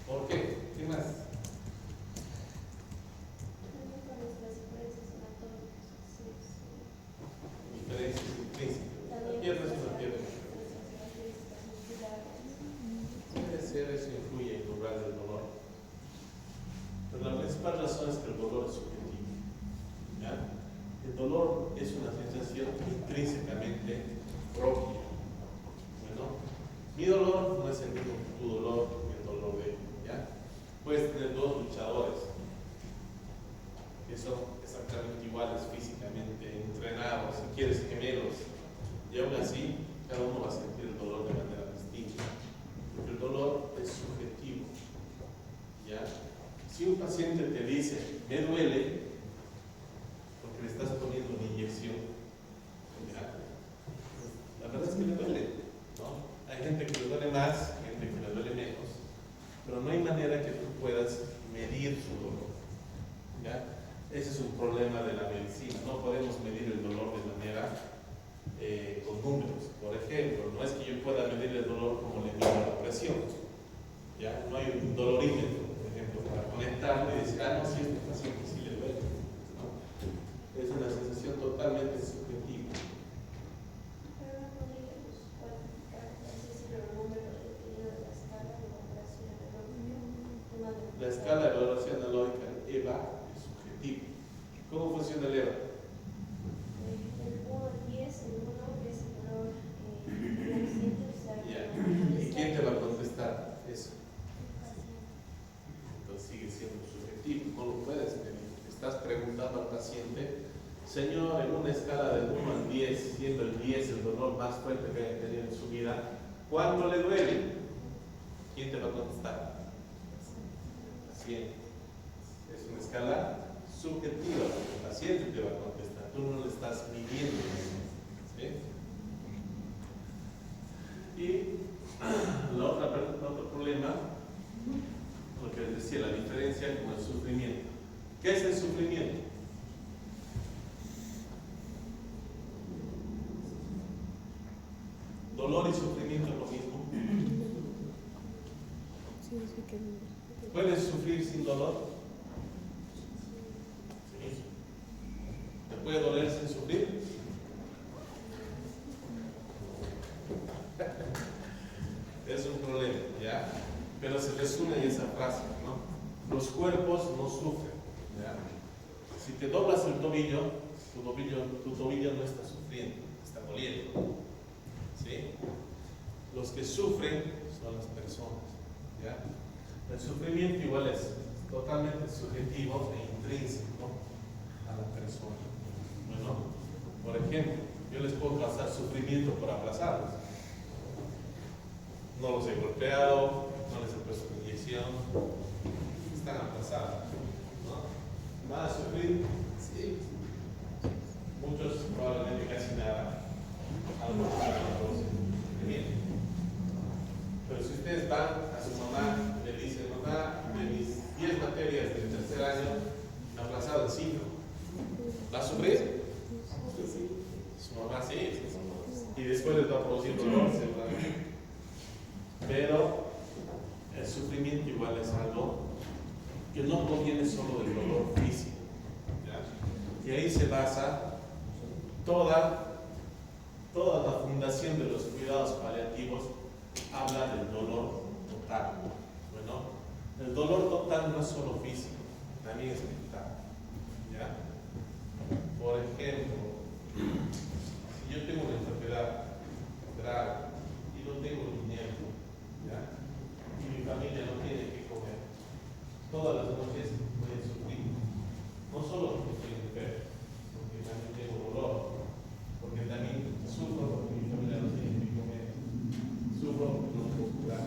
¿Por qué? ¿Qué más? Diferencias intrínsecas. La pierna es una pierna. Puede ser, eso influye en el umbral del dolor. Pero la principal razón es que el dolor es subjetivo. ¿Ya? El dolor es una sensación intrínsecamente propia. Bueno, mi dolor no es el mismo que tu dolor ni el dolor de él. ¿Ya? Puedes tener dos luchadores que son exactamente iguales físicamente, entrenados, si quieres gemelos, y aún así cada uno va a sentir el dolor de manera distinta, porque el dolor es subjetivo. ¿Ya? Si un paciente te dice, me duele, porque le estás poniendo una inyección, ¿ya? La verdad es que le duele, ¿no? Hay gente que le duele más, gente que le duele menos, pero no hay manera que tú puedas medir su dolor. ¿Ya? Ese es un problema de la medicina. No podemos medir el dolor de manera con números. Por ejemplo, no es que yo pueda medir el dolor como le mido la presión. ¿Ya? No hay un dolorímetro, por ejemplo, para conectarlo y decir, no, si este paciente sí le duele. ¿No? Es una sensación totalmente subjetiva. La escala de valoración analógica, EVA, es subjetiva. ¿Cómo funciona el EVA? ¿Y quién te va a contestar eso? Entonces sigue siendo subjetivo, no lo puedes medir. Estás preguntando al paciente, señor, en una escala del 1 al 10, siendo el 10 el dolor más fuerte que haya tenido en su vida, ¿cuánto le duele? ¿Quién te va a contestar? 100. Es una escala subjetiva, el paciente te va a contestar, tú no le estás midiendo. ¿Sí? Y el otro problema, lo que les decía, la diferencia con el sufrimiento. ¿Qué es el sufrimiento? ¿Dolor y sufrimiento es lo mismo? ¿Puedes sufrir sin dolor? Sí. ¿Te puede doler sin sufrir? Es un problema, ¿ya? Pero se resume en esa frase, ¿no? Los cuerpos no sufren, ¿ya? Si te doblas el tobillo, tu tobillo no está sufriendo, está doliendo, ¿sí? Los que sufren son las personas, ¿ya? El sufrimiento igual es totalmente subjetivo e intrínseco a la persona. Bueno, por ejemplo, yo les puedo causar sufrimiento por aplazarlos. No los he golpeado, no les he puesto una inyección, están aplazados, ¿no? ¿Van a sufrir? Sí. Muchos probablemente casi nada. Algunos sufrimiento. Pero si ustedes van a su mamá y le dicen, mamá, de mis 10 materias del tercer año, me ha aplazado en 5, ¿va a sufrir? Sí. Su mamá sí. Y después les va a producir dolor, seguramente. Pero el sufrimiento igual es algo que que no proviene solo del dolor físico, ¿ya? Y ahí se basa toda la fundación de los cuidados paliativos, habla del dolor total. Bueno, el dolor total no es solo físico, también es mental, ¿ya? Por ejemplo, si yo tengo una enfermedad grave y no tengo dinero, ¿ya? Y mi familia no tiene que comer, todas las noches voy a sufrir, no solo porque estoy enfermo, porque también tengo dolor, porque también sufro porque mi familia no tiene que comer, sufro porque no puedo curar,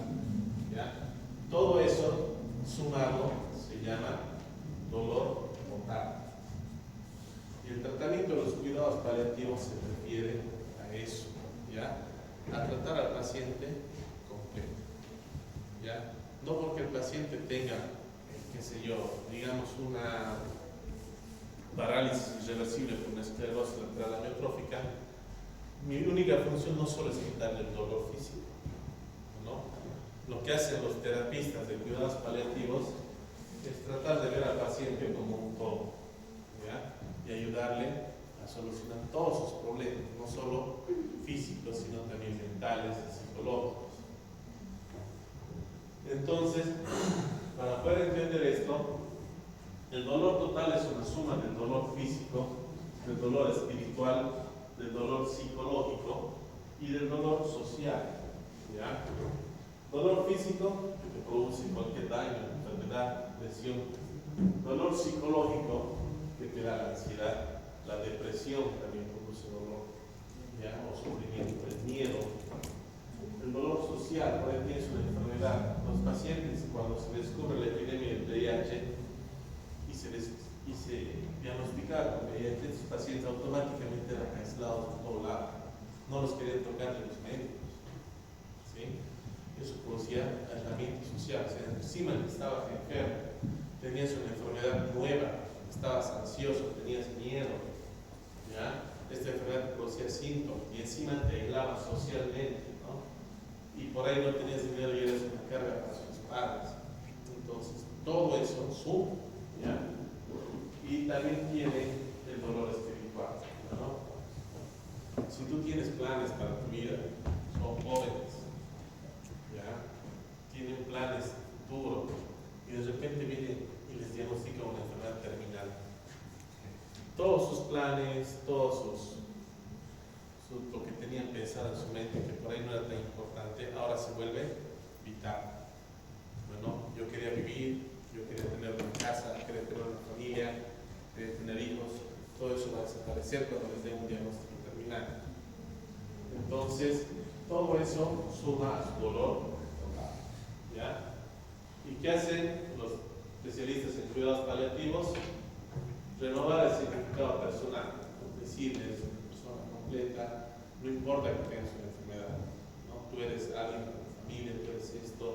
¿ya? Todo eso sumado se llama dolor total. Y el tratamiento de los cuidados paliativos se refiere a eso, ¿ya? A tratar al paciente completo, ¿ya? No porque el paciente tenga, qué sé yo, digamos una parálisis irreversible por una esclerosis lateral amiotrófica, mi única función no solo es quitarle el dolor físico, ¿no? Lo que hacen los terapistas de cuidados paliativos es tratar de ver al paciente como un todo, ¿ya? Y ayudarle a solucionar todos sus problemas, no solo físicos, sino también mentales y psicológicos. Entonces, para poder entender esto, el dolor total es una suma del dolor físico, del dolor espiritual, del dolor psicológico y del dolor social, ¿ya? Dolor físico que te produce cualquier daño, enfermedad, lesión. Dolor psicológico que te da la ansiedad, la depresión también produce dolor, ¿ya? O sufrimiento, el miedo. El dolor social, por ejemplo, tienes una enfermedad. Los pacientes, cuando se descubre la epidemia del VIH y se diagnosticaba con VIH, los pacientes automáticamente eran aislados de todo lado. No los querían tocar ni los médicos, ¿sí? Eso producía aislamiento social. O sea, encima de que estabas enfermo, tenías una enfermedad nueva, estabas ansioso, tenías miedo, ¿ya? Esta enfermedad te producía síntomas y encima te aislaba socialmente, ¿no? Y por ahí no tenías dinero y eras una carga para sus padres. Entonces, todo eso suma, ¿ya? Y también tiene el dolor espiritual, ¿no? Si tú tienes planes para tu vida, son jóvenes, ¿ya? Tienen planes futuros y de repente viene y les diagnostica una enfermedad terminal. Todos sus planes, lo que tenían pensado en su mente, que por ahí no era tan importante, ahora se vuelve vital. Bueno, yo quería vivir, yo quería tener una casa, quería tener una familia, quería tener hijos, todo eso va a desaparecer cuando les dé un diagnóstico terminal. Entonces, todo eso suma a su dolor total, ¿ya? ¿Y qué hacen los especialistas en cuidados paliativos? Renovar el significado personal, decirles una persona completa, no importa que tengas una enfermedad, ¿no? Tú eres alguien de tu familia, tú eres esto,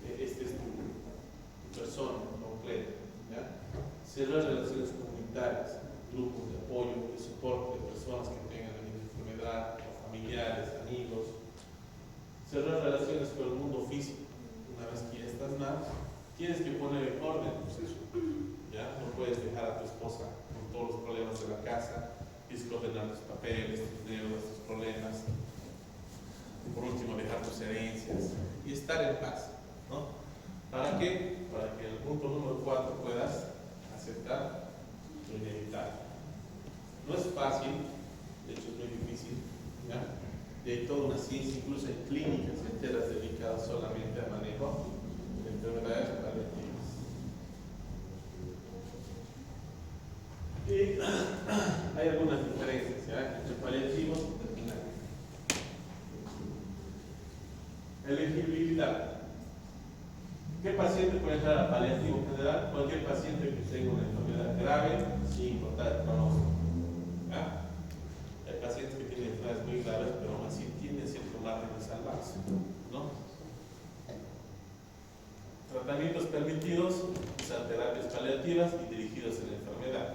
esta es tu persona completa, ¿ya? Cerrar relaciones comunitarias, grupos de apoyo, de soporte de personas que tengan la misma enfermedad, o familiares, amigos. Cerrar relaciones con el mundo físico. Una vez que ya estás mal, tienes que poner orden, pues eso, ¿ya? No puedes dejar a tu esposa con todos los problemas de la casa, desordenar tus papeles, tus deudas, tus problemas. Y por último, dejar tus herencias y estar en paz, ¿no? ¿Para qué? Para que en el punto número 4 puedas aceptar lo inevitable. No es fácil, de hecho es muy difícil, ¿ya? Y hay toda una ciencia, incluso hay clínicas enteras dedicadas solamente al manejo de enfermedades paliativas. Y hay algunas diferencias, ¿ya? Entre paliativos y terminales. Elegibilidad. ¿Qué paciente puede entrar a paliativo general? Cualquier paciente que tenga una enfermedad grave sin importar el pronóstico, ¿ya? Hay pacientes que tienen enfermedades muy graves, pero aún así tienen cierto margen de salvarse, ¿no? Tratamientos permitidos, son terapias paliativas y dirigidas a la enfermedad,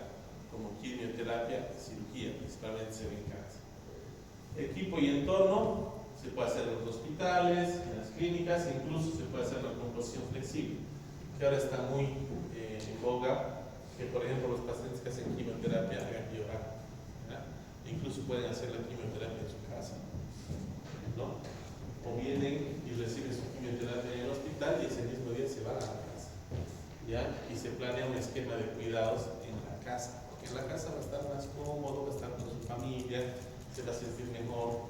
como quimioterapia y cirugía, principalmente se ve en cáncer. Equipo y entorno, se puede hacer en los hospitales, en las clínicas, e incluso se puede hacer en la composición flexible, que ahora está muy en boga que, por ejemplo, los pacientes que hacen quimioterapia hagan llorar. ¿Ya? Incluso pueden hacer la quimioterapia en su casa, ¿no? O vienen y reciben su quimioterapia en el hospital y ese mismo día se van a la casa, ¿ya? Y se planea un esquema de cuidados en la casa, porque en la casa va a estar más cómodo, va a estar con su familia, se va a sentir mejor,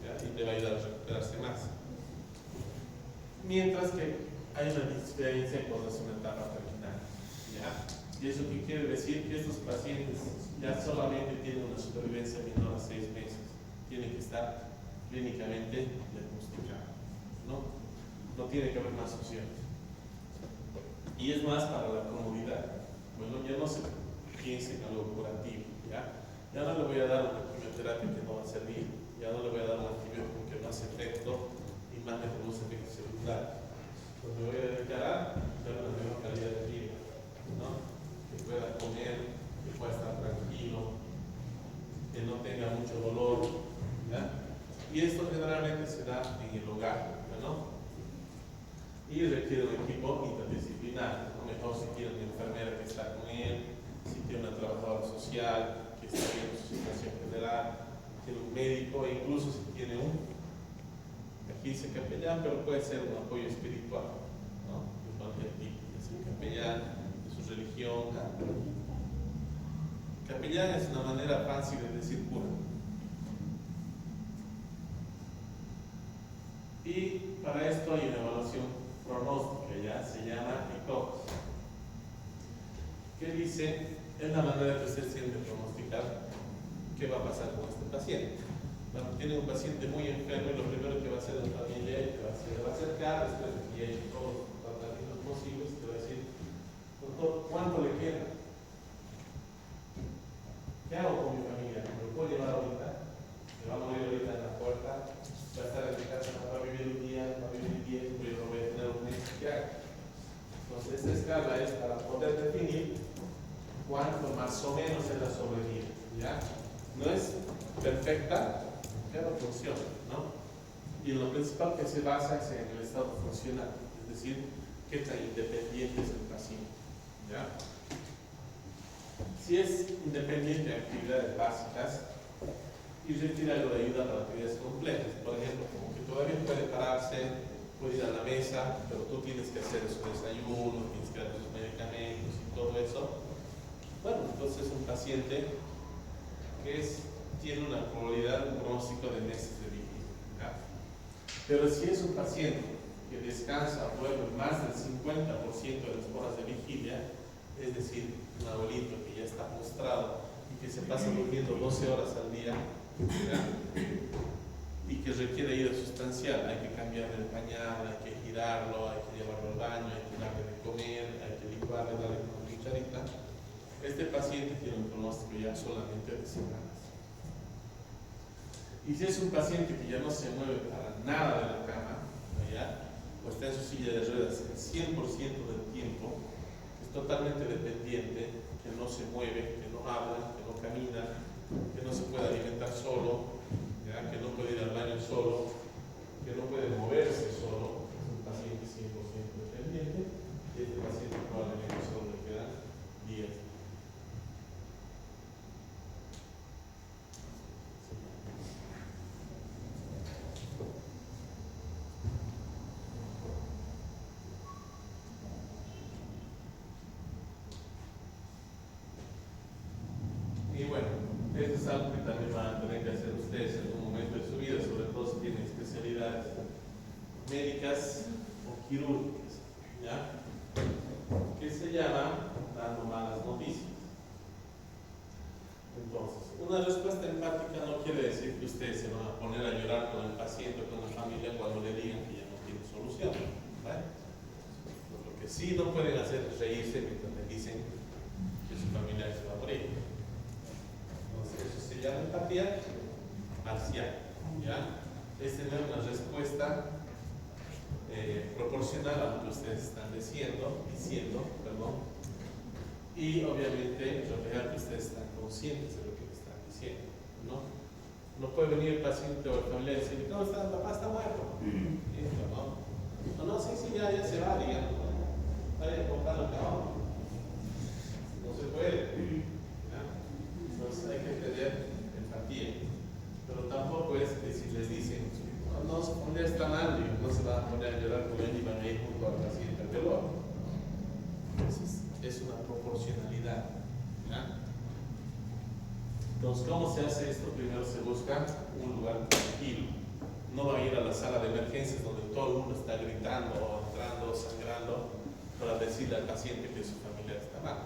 ¿ya? Y te va a ayudar a recuperarse más. Mientras que hay una diferencia cuando es una etapa terminal, ¿ya? ¿Y eso qué quiere decir? Que estos pacientes ya solamente tienen una supervivencia menor a 6 meses, tienen que estar clínicamente diagnosticados, ¿no? No tiene que haber más opciones. Y es más para la comodidad. Bueno, ya no se piense en algo curativo, ¿ya? Ya no le voy a dar una quimioterapia que no va a servir, ya no le voy a dar un antibiótico que no hace efecto y más me produce efectos secundarios. Pues me voy a dedicar a dar una mejor calidad de vida, ¿no? Que pueda comer, que pueda estar tranquilo, que no tenga mucho dolor, ¿ya? Y esto generalmente se da en el hogar, ¿no? Y requiere un equipo interdisciplinar, ¿no? Mejor si tiene una enfermera que está con él, si tiene una trabajadora social que está viendo su situación general, tiene un médico e incluso si tiene aquí dice capellán, pero puede ser un apoyo espiritual, ¿no? De cualquier tipo, es un capellán de su religión. Capellán es una manera fácil de decir cura. Y para esto hay una evaluación pronóstica, ya se llama ECOG, que dice, es la manera que usted tiene de pronosticar qué va a pasar con este paciente. Cuando tiene un paciente muy enfermo, lo primero que va a hacer la familia se va a acercar, después de que ya hay todos los tratamientos posibles, te va a decir, doctor, ¿cuánto le queda? ¿Qué hago con mi familia? ¿Me lo puedo llevar ahorita? ¿Me va a morir ahorita en la puerta? ¿Va a estar en mi casa? ¿Va a vivir un día? ¿Va a vivir 10? ¿Yo no voy a tener un mes? ¿Qué hago? Entonces, esta escala es para poder definir cuánto más o menos es la sobrevida, ¿ya? No es perfecta, pero funciona, ¿no? Y en lo principal que se basa es en el estado funcional, es decir, qué tan independiente es el paciente, ¿ya? Si es independiente de actividades básicas y requiere algo de ayuda para actividades complejas, por ejemplo, como que todavía puede pararse, puede ir a la mesa, pero tú tienes que hacer su desayuno, tienes que dar sus medicamentos y todo eso, bueno, entonces es un paciente que tiene una probabilidad, un pronóstico de meses de vida, ¿ya? Pero si es un paciente que descansa o duerme más del 50% de las horas de vigilia, es decir, un abuelito que ya está postrado y que se pasa durmiendo 12 horas al día, ¿ya? Y que requiere ayuda sustancial, hay que cambiarle el pañal, hay que girarlo, hay que llevarlo al baño, hay que darle de comer, hay que licuarle, darle con cucharita. Este paciente tiene un pronóstico ya solamente de semanas. Y si es un paciente que ya no se mueve para nada de la cama, ¿ya? O está en su silla de ruedas el 100% del tiempo, que es totalmente dependiente, que no se mueve, que no habla, que no camina, que no se puede alimentar solo, ¿ya? Que no puede ir al baño solo, que no puede moverse solo, es un paciente 100% dependiente, y este paciente probablemente solo le quedan días. Y bueno, eso es algo que también van a tener que hacer ustedes en algún momento de su vida, sobre todo si tienen especialidades médicas o quirúrgicas, ¿ya? Que se llama dando malas noticias. Entonces, una respuesta empática no quiere decir que ustedes se van a poner a llorar con el paciente o con la familia cuando le digan que ya no tiene solución, ¿vale? Lo que sí no pueden hacer es reírse mientras le dicen que su familia se va a morir. Eso se llama empatía parcial, ¿ya? Es tener una respuesta proporcional a lo que ustedes están diciendo, y obviamente reflejar que ustedes están conscientes de lo que están diciendo, ¿no? No puede venir el paciente o el familiar y decir, ¿cómo está? Papá está muerto. Listo, ¿no? No, sí, ya se va, digamos, vaya a comprar el cabrón. es una proporcionalidad. ¿Ya? Entonces, ¿cómo se hace esto? Primero se busca un lugar tranquilo. No va a ir a la sala de emergencias donde todo el mundo está gritando o entrando o sangrando para decirle al paciente que su familiar está mal,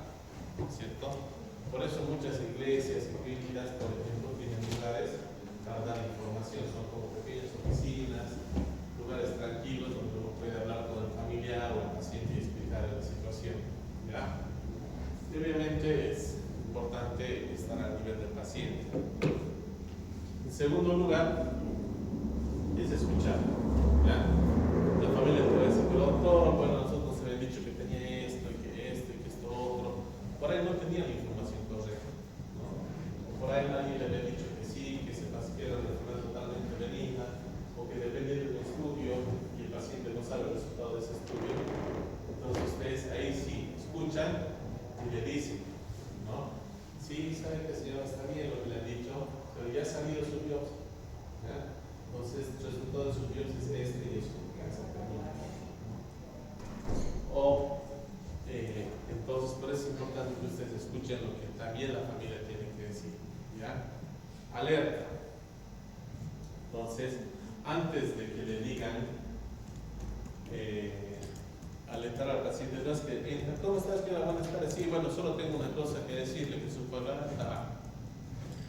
¿cierto? Por eso muchas iglesias y clínicas, por ejemplo, tienen lugares para dar información, son como pequeñas oficinas, lugares tranquilos donde uno puede hablar con el familiar o el paciente y explicarle la situación. ¿Ya? Y obviamente es importante estar al nivel del paciente. En segundo lugar, es escuchar. ¿Ya? La familia puede decir, pero doctor, bueno, nosotros nos habían dicho que tenía esto y que esto otro. Por ahí no tenía la información correcta, ¿no? O por ahí nadie le había dicho que sí, que era una enfermedad totalmente benigna, o que depende de un estudio y el paciente no sabe el resultado de ese estudio. Entonces ustedes ahí sí escuchan y le dicen, ¿no? Sí, sabe que señora está bien lo que le han dicho, pero ya ha salido su biopsia. ¿Ya? Entonces el resultado de su biopsia es este y es un cáncer terminal. O entonces por eso es importante que ustedes escuchen lo que también la familia tiene que decir. ¿Ya? Alerta. Entonces, antes de que le digan alentar al paciente, no es que entra, ¿cómo estás? ¿Qué van a estar así? Bueno, solo tengo una cosa que decirle, que su programa está mal,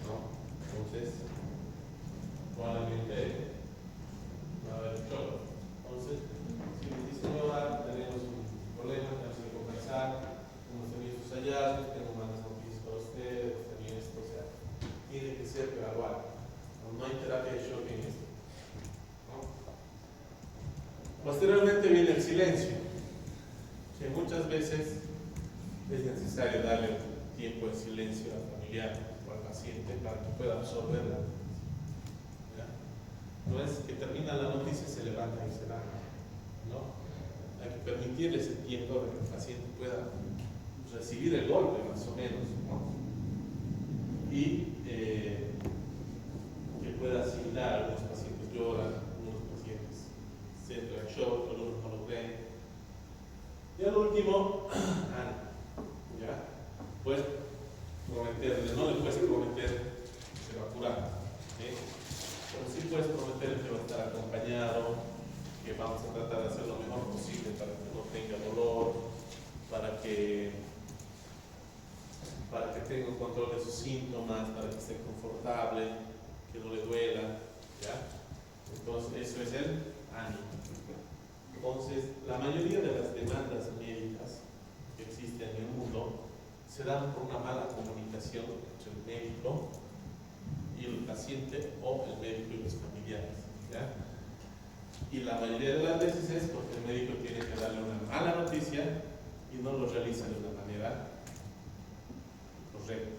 ¿no? Entonces, probablemente va a haber choque. Entonces, si me dice, señora, tenemos un problema, tenemos que conversar, hemos tenido sus hallazgos, tengo malas noticias para usted, también esto, o sea, tiene que ser gradual. No hay terapia de shock en esto, ¿no? Posteriormente viene el silencio, que muchas veces es necesario darle tiempo de silencio al familiar o al paciente para que pueda absorber la noticia. No es que termina la noticia, se levanta y se va, ¿no? Hay que permitirle ese tiempo para que el paciente pueda recibir el golpe, más o menos, ¿no? Y que pueda asimilar. Algunos pacientes lloran, algunos pacientes se entran en shock, algunos no lo ven. Y al último, ¿ya? Pues prometerle, no le puedes prometer que se va a curar, ¿sí? Pero sí puedes prometer que va a estar acompañado, que vamos a tratar de hacer lo mejor posible para que no tenga dolor, para que tenga un control de sus síntomas, para que esté confortable, que no le duela, ¿ya? Entonces eso es el ánimo. Entonces la mayoría de las demandas médicas que existen en el mundo se dan por una mala comunicación entre el médico y el paciente o el médico y los familiares, ¿ya? Y la mayoría de las veces es porque el médico tiene que darle una mala noticia y no lo realiza de una manera correcta,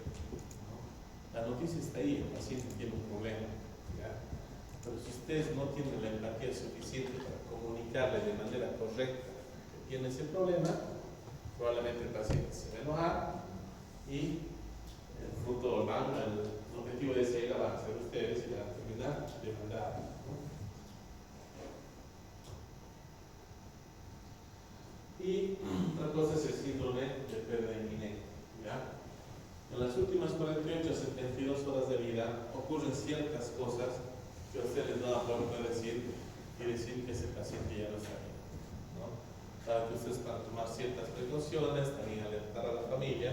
¿no? La noticia está ahí, el paciente tiene un problema, ¿ya? Pero si ustedes no tienen la empatía suficiente para comunicarle de manera correcta que tiene ese problema, probablemente el paciente se va a enojar y el fruto, el objetivo de ese va a ser ustedes y van a terminar demandando, ¿no? Y otra cosa es el síndrome de pérdida inminente, ¿ya? En las últimas 48 a 72 horas de vida ocurren ciertas cosas que ustedes no van a poder decir, quiere decir que ese paciente ya no está bien, ¿no? Para que ustedes puedan tomar ciertas precauciones, también alertar a la familia,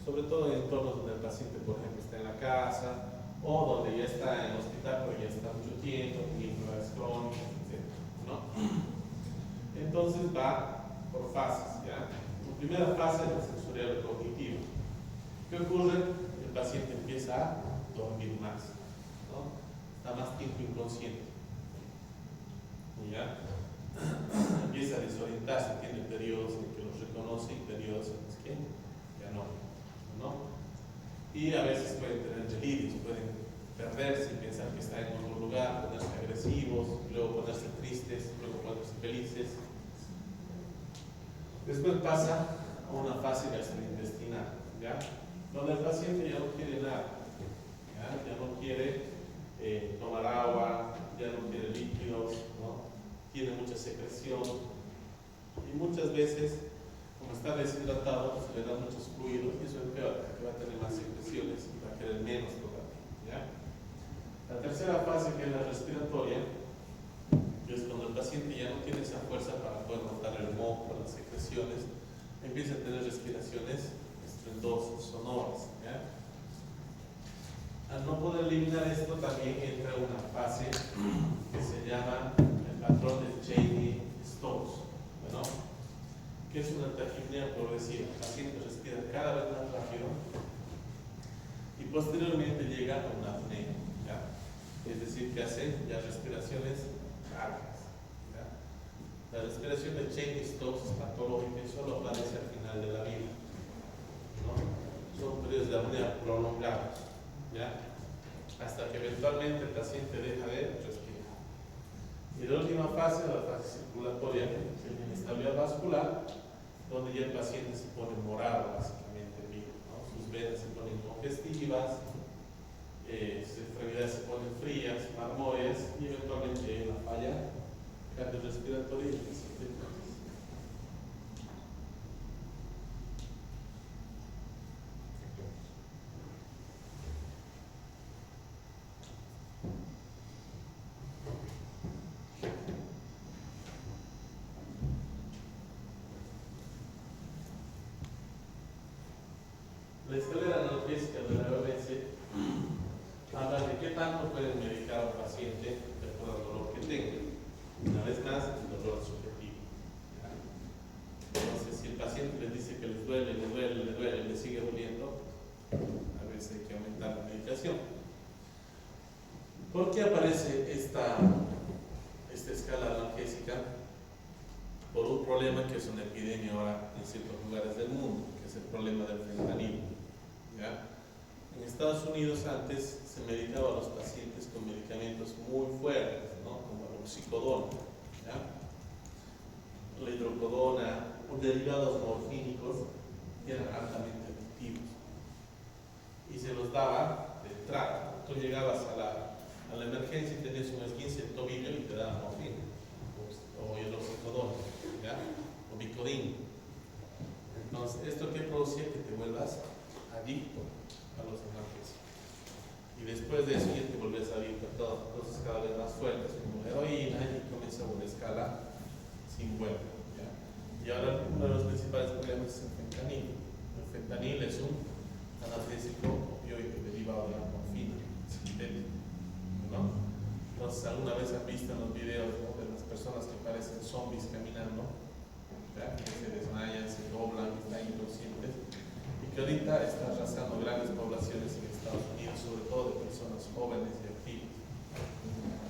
sobre todo en entornos donde el paciente, por ejemplo, está en la casa o donde ya está en el hospital, pero ya está mucho tiempo, tiene enfermedades crónicas, etc., ¿no? Entonces va por fases, ¿ya? La primera fase es la sensorial cognitiva. ¿Qué ocurre? El paciente empieza a dormir más, ¿no? Está más tiempo inconsciente, ¿ya? Empieza a desorientarse, tiene periodos en que los reconoce y periodos en los que ya no, ¿no? Y a veces pueden tener delirios, pueden perderse y pensar que está en otro lugar, ponerse agresivos, luego ponerse tristes, luego ponerse felices. Después pasa a una fase gastrointestinal, ¿ya? Donde el paciente ya no quiere nada, ya no quiere tomar agua, ya no quiere líquidos, ¿no? Tiene mucha secreción y muchas veces como está deshidratado, pues le da muchos fluidos y eso es peor, que va a tener más secreciones y va a querer menos todavía. ¿Ya? La tercera fase, que es la respiratoria, que es cuando el paciente ya no tiene esa fuerza para poder botar el moco, las secreciones, empieza a tener respiraciones estruendosas, sonoras. ¿Ya? Al no poder eliminar esto, también entra una fase que se llama el patrón de Chaney-Stokes, ¿no? Que es una taquipnea progresiva. El paciente respira cada vez más rápido y posteriormente llega a una apnea, ¿ya? Es decir, que hace ya respiraciones largas, ¿ya? La respiración de Chaney-Stokes es patológica y solo aparece al final de la vida, ¿no? Son periodos de apnea prolongados, ¿ya? Hasta que eventualmente el paciente deja de respirar. Y la última fase, la fase circulatoria, que es la inestabilidad vascular, donde ya el paciente se pone morado, básicamente, ¿no? Sus venas se ponen congestivas, sus extremidades se ponen frías, marmóreas, y eventualmente hay una falla cardiorrespiratoria y el paciente entonces. La escalera analgésica de la OMS habla de qué tanto pueden medicar a un paciente de acuerdo al dolor que tenga. Una vez más, el dolor es subjetivo. ¿Ya? Entonces, si el paciente les dice que les duele, le sigue doliendo, a veces hay que aumentar la medicación. ¿Por qué aparece esta escala analgésica? Por un problema que es una epidemia ahora en ciertos lugares del mundo, que es el problema del fentanilo. ¿Ya? En Estados Unidos antes se medicaba a los pacientes con medicamentos muy fuertes, ¿no? Como la oxicodona, ¿ya? La hidrocodona o derivados morfínicos que eran altamente adictivos y se los daba de entrada. Tú llegabas a la emergencia y tenías un esguince de tobillo y te daban morfina o el oxicodona, ¿ya? O Vicodin. Entonces, ¿esto qué producía? Que te vuelvas adicto a los analgésicos. Y después de eso ya te volvías adicto a todo, entonces cada vez más fuertes, como heroína, y comienza una escala sin vuelta. ¿Ya? Y ahora uno de los principales problemas es el fentanilo. El fentanil es un analgésico opioide derivado de la morfina sintética, ¿no? Entonces, alguna vez han visto en los videos, ¿no?, de las personas que parecen zombies caminando, ¿ya? Que se desmayan, se doblan, están inconscientes, y que ahorita está arrasando grandes poblaciones en Estados Unidos, sobre todo de personas jóvenes y activas.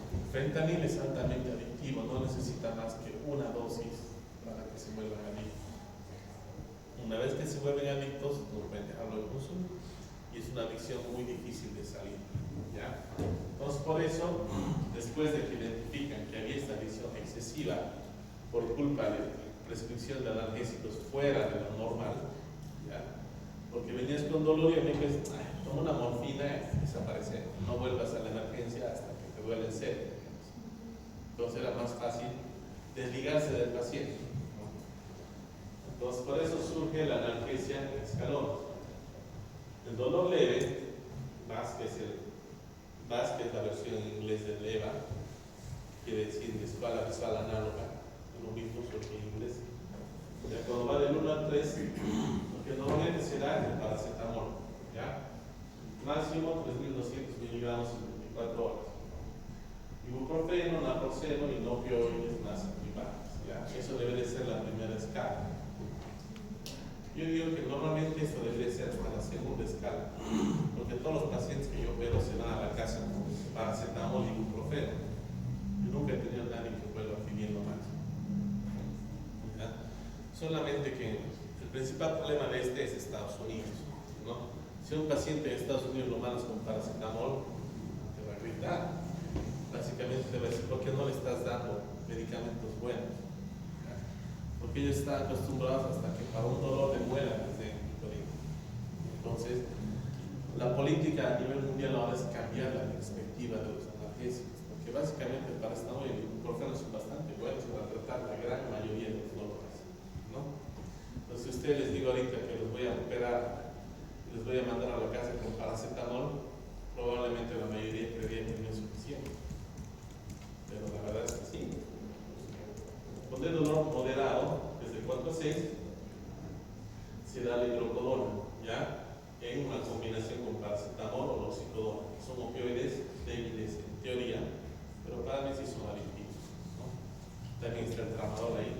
El fentanil es altamente adictivo, no necesita más que una dosis para que se vuelvan adictos. Una vez que se vuelven adictos, no pueden dejarlo de consumir, y es una adicción muy difícil de salir, ¿ya? Entonces, por eso, después de que identifican que había esta adicción excesiva por culpa de prescripción de analgésicos fuera de lo normal, ¿ya? Porque venías con dolor y a mí me dices, toma una morfina y desaparece, no vuelvas a la emergencia hasta que te duele el cerebro. Entonces era más fácil desligarse del paciente, ¿no? Entonces, por eso surge la analgesia en escalón. El dolor leve, VAS, que es la versión en inglés de LEVA, quiere decir visual a visual análoga, lo mismo solo que en inglés. Ya cuando va del 1 al 3, lo que normalmente será el paracetamol, ¿ya? Máximo 3.200 miligramos en 24 horas. Ibuprofeno, naproxeno y no opioides más activantes, ¿ya? Eso debe de ser la primera escala. Yo digo que normalmente esto debería ser hasta la segunda escala, porque todos los pacientes que yo veo se van a la casa con paracetamol y ibuprofeno. Yo nunca he tenido a nadie que vuelva pidiendo más, ¿ya? Solamente que el principal problema de este es Estados Unidos, ¿no? Si un paciente en Estados Unidos lo mandas con paracetamol, te va a gritar. Básicamente te va a decir, ¿por qué no le estás dando medicamentos buenos? Porque ellos están acostumbrados hasta que para un dolor de muela les den Vicodin. Entonces, la política a nivel mundial ahora es cambiar la perspectiva de los analgésicos, porque básicamente el paracetamol y el ibuprofeno son bastante buenos para tratar la gran mayoría de los dolores, ¿no? Los Entonces, si ustedes les digo ahorita que los voy a operar, les voy a mandar a la casa con paracetamol, probablemente la mayoría creería que no es suficiente. Pero la verdad es que sí. Con el dolor moderado, desde 4 a 6, se da la hidrocodona, ¿ya? En una combinación con paracetamol o oxicodona. Son opioides débiles en teoría, pero para mí sí son adictivos, ¿no? También está el tramadol ahí.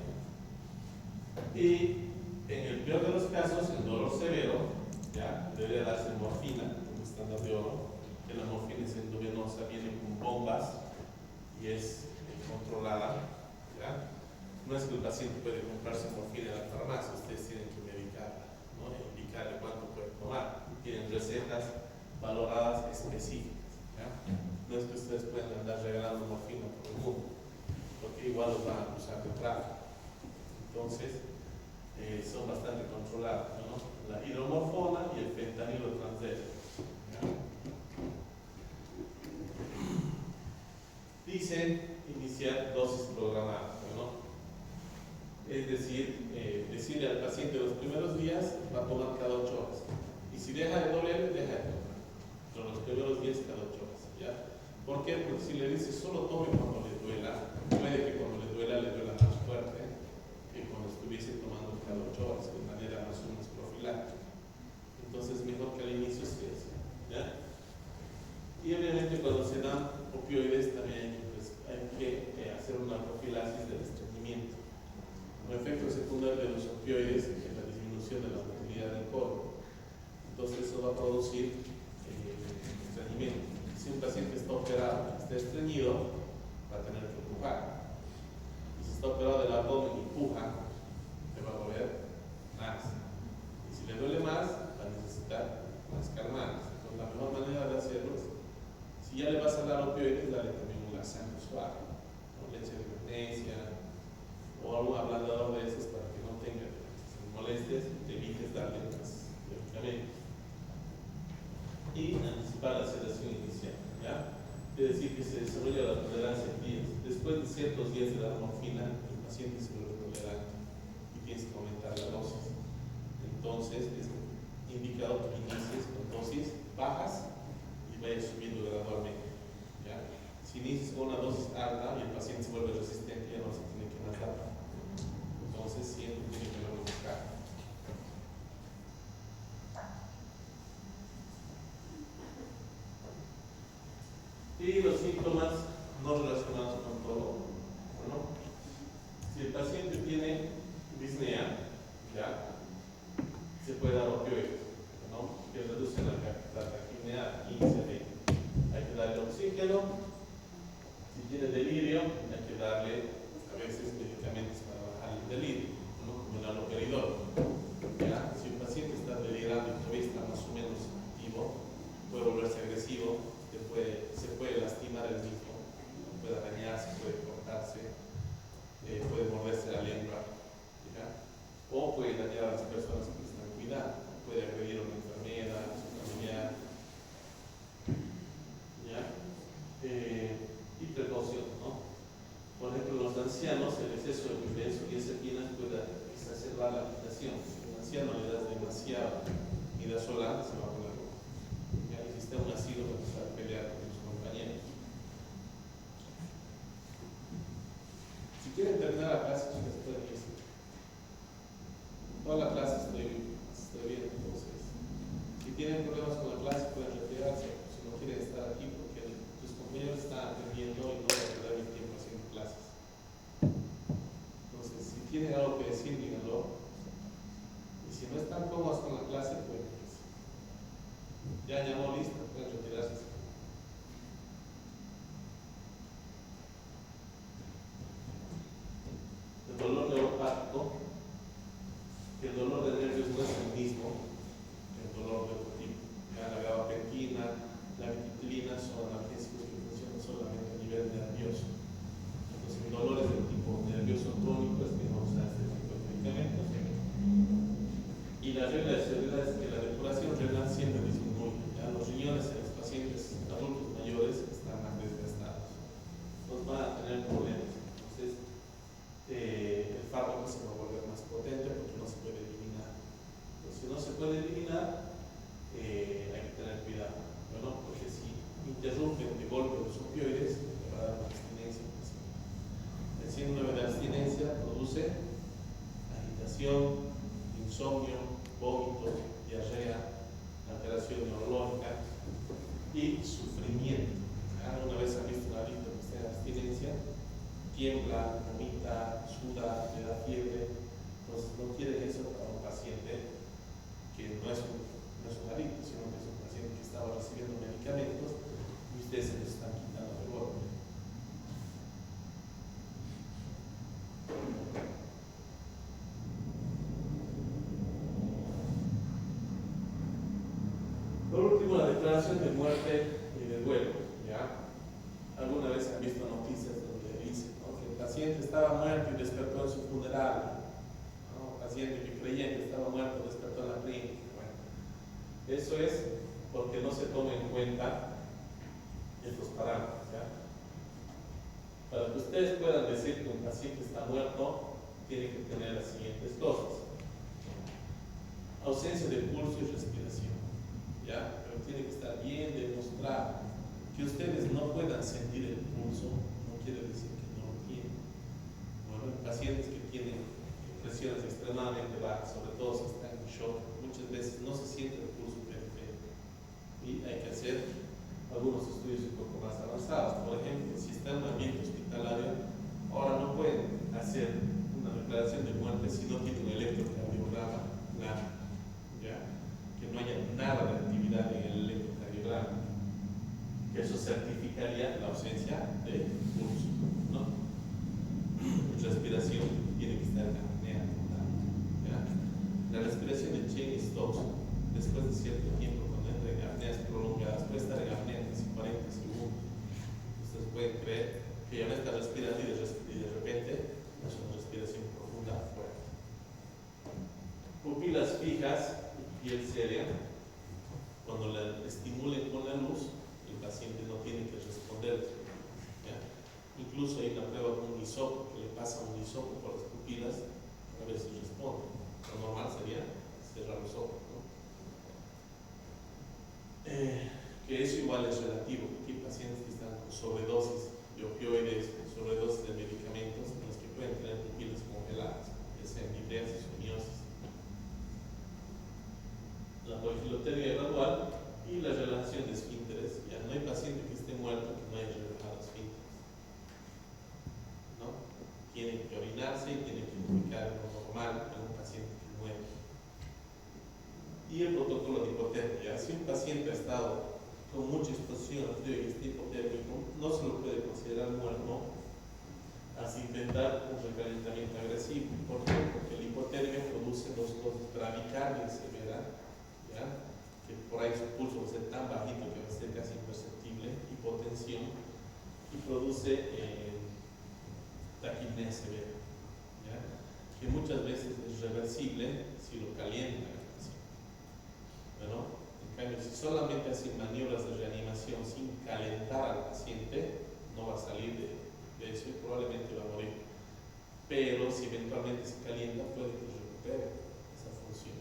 Y en el peor de los casos, el dolor severo, ¿ya? Debería darse morfina, como estándar de oro, que la morfina es endovenosa, viene con bombas y es controlada, ¿ya? No es que el paciente puede comprarse morfina en la farmacia, ustedes tienen que medicarla, ¿no? E indicarle cuánto puede tomar. Tienen recetas valoradas específicas, ¿ya? No es que ustedes puedan andar regalando morfina por el mundo, porque igual los van a acusar de tráfico. Entonces, son bastante controlados, ¿no? La hidromorfona y el fentanilo transdermal, ¿ya? Dicen iniciar dosis programadas, ¿no? Es decir, decirle al paciente los primeros días va a tomar cada 8 horas. Y si deja de doler, deja de tomar. Pero los primeros días cada 8 horas, ¿ya? ¿Por qué? Porque si le dice solo tome cuando le duela, puede que cuando le duela más fuerte que cuando estuviese tomando cada 8 horas, de manera más o menos profiláctica. Entonces, mejor que al inicio se hace, ¿ya? Y obviamente cuando se dan opioides también hay que hacer una profilaxis del estreñimiento. Un efecto secundario de los opioides es la disminución de la motilidad del colon. Entonces eso va a producir estreñimiento. Si un paciente está operado y está estreñido, va a tener que empujar. Y si está operado del abdomen y empuja, le va a doler más. Y si le duele más, va a necesitar más calmantes. Entonces la mejor manera de hacerlo es, si ya le vas a dar opioides, dale también un laxante suave, con leche de magnesia o algún ablandador de esos para que no tenga molestias y te evites darle más medicamentos. Y anticipar la sedación inicial, ¿ya? Es decir, que se desarrolla la tolerancia en días. Después de ciertos días de la morfina, el paciente se vuelve tolerante y tienes que aumentar la dosis. Entonces, es indicado que inicies con dosis bajas y vayas subiendo gradualmente, ¿ya? Si inicias con una dosis alta y el paciente se vuelve resistente, ya no se tiene que matar. Entonces, siempre tiene que verlo buscar. Y los síntomas no relacionados con todo, ¿no? Si el paciente tiene disnea, ¿ya? Se puede dar opioides, ¿no? Que reducen la taquipnea 15 a 20. Hay que darle oxígeno. Si tiene delirio, hay que darle a veces medicamentos para bajar el delirio, ¿no? Como el haloperidol, ¿ya? Si un paciente está delirando y todavía está más o menos activo, puede volverse agresivo, se puede lastimar el mismo, puede dañarse, puede cortarse, puede morderse la lengua, ¿ya? O puede dañar a las personas que están cuidando, puede agredir a una enfermera, a su familiar, ¿ya? Y precaución, ¿no? Por ejemplo, los ancianos, el exceso de benzodiazepinas puede exacerbar la agitación. Si a un anciano le das demasiado midazolam, se va a poner loco. Ya existe un asilo para empezar a pelear con sus compañeros. Si quieren terminar la clase, chicas, pueden irse. Toda la clase estoy bien, entonces. Si tienen problemas con la clase, pueden retirarse. Si no quieren estar aquí, porque tus compañeros están atendiendo y no van a perder el tiempo haciendo clases. Entonces, si tienen algo que decir, díganlo. Y si no están cómodos con la clase, pueden irse. Ya llamó lista, pueden retirarse. El dolor neuropático, el dolor de nervios no es el mismo que el dolor de otro tipo. Ya la gabapentina, la vitilina son analgésicos que funcionan solamente a nivel nervioso. Entonces, el dolor es del tipo nervioso crónico, es que no usar este tipo de medicamentos. Y la regla de seguridad es que la depuración renal siempre disminuye. Ya los riñones puede eliminar, hay que tener cuidado, ¿no? Porque si interrumpen de golpe los opioides, le va a dar una abstinencia. El síndrome de abstinencia produce agitación, insomnio, vómitos, diarrea, alteración neurológica y sufrimiento. Una vez han visto un adicto que está en abstinencia, tiembla, vomita, suda, le da fiebre. Entonces no quiere eso para un paciente que no es un adicto, sino que es un paciente que estaba recibiendo medicamentos y ustedes se los están quitando de golpe. Por último, la declaración de muerte y de duelo. ¿Ya? Alguna vez han visto noticias donde dicen, ¿no?, que el paciente estaba muerto y despertó en su funeral, ¿no? El paciente que creía que estaba muerto despertó en la clínica. Bueno, eso es porque no se toma en cuenta estos parámetros. ¿Ya? Para que ustedes puedan decir que un paciente está muerto, tiene que tener las siguientes cosas: ausencia de pulso y respiración, ¿ya? Pero tiene que estar bien demostrado. Que ustedes no puedan sentir el pulso no quiere decir que no lo tienen. Bueno, pacientes que tienen presiones extremadamente bajas, sobre todo si están en shock, muchas veces no se siente el pulso periférico y hay que hacer algunos estudios un poco más avanzados. Por ejemplo, si está en un ambiente hospitalario, ahora no pueden hacer una declaración de muerte si no tienen un electrocardiograma, nada, ¿ya? Que no haya nada de actividad en el electrocardiograma. Eso certificaría la ausencia de pulso, ¿no? Respiración tiene que estar en apnea total, ¿ya? La respiración de Cheyne-Stokes, después de cierto tiempo, cuando entra en apneas prolongadas, puede estar en apnea casi 40 segundos. Ustedes pueden creer que ya no está respirando y de repente es una respiración profunda, fuerte. Pupilas fijas y piel seria, cuando la estimulen con la luz, el paciente no tiene que responder, ¿ya? Incluso hay una prueba con un hisopo, que le pasa un hisopo por las pupilas a ver si responde. Lo normal sería cerrar los ojos, ¿no? Que eso igual es relativo, porque hay pacientes que están con sobredosis de opioides, con sobredosis de medicamentos, en los que pueden tener pupilas congeladas, ya sea midriasis o miosis. La polifilotermia gradual y la relajación de esfínteres. Ya no hay paciente que esté muerto que no haya relajado esfínteres, ¿no? Tiene que orinarse y tiene que indicar lo normal en un paciente que muere. Y el protocolo de hipotermia. Si un paciente ha estado con mucha exposición al frío y está hipotérmico, no se lo puede considerar muerto hasta intentar un recalentamiento agresivo. ¿Por qué? Porque la hipotermia produce dos cosas: bradicardia severa, ¿ya?, que por ahí su pulso va a ser tan bajito que va a ser casi imperceptible, hipotensión, y produce taquipnea severa, ¿ya?, que muchas veces es reversible si lo calientan al paciente. Bueno, en cambio, si solamente hacen maniobras de reanimación sin calentar al paciente, no va a salir de eso y probablemente va a morir. Pero si eventualmente se calienta, puede que recupere esa función.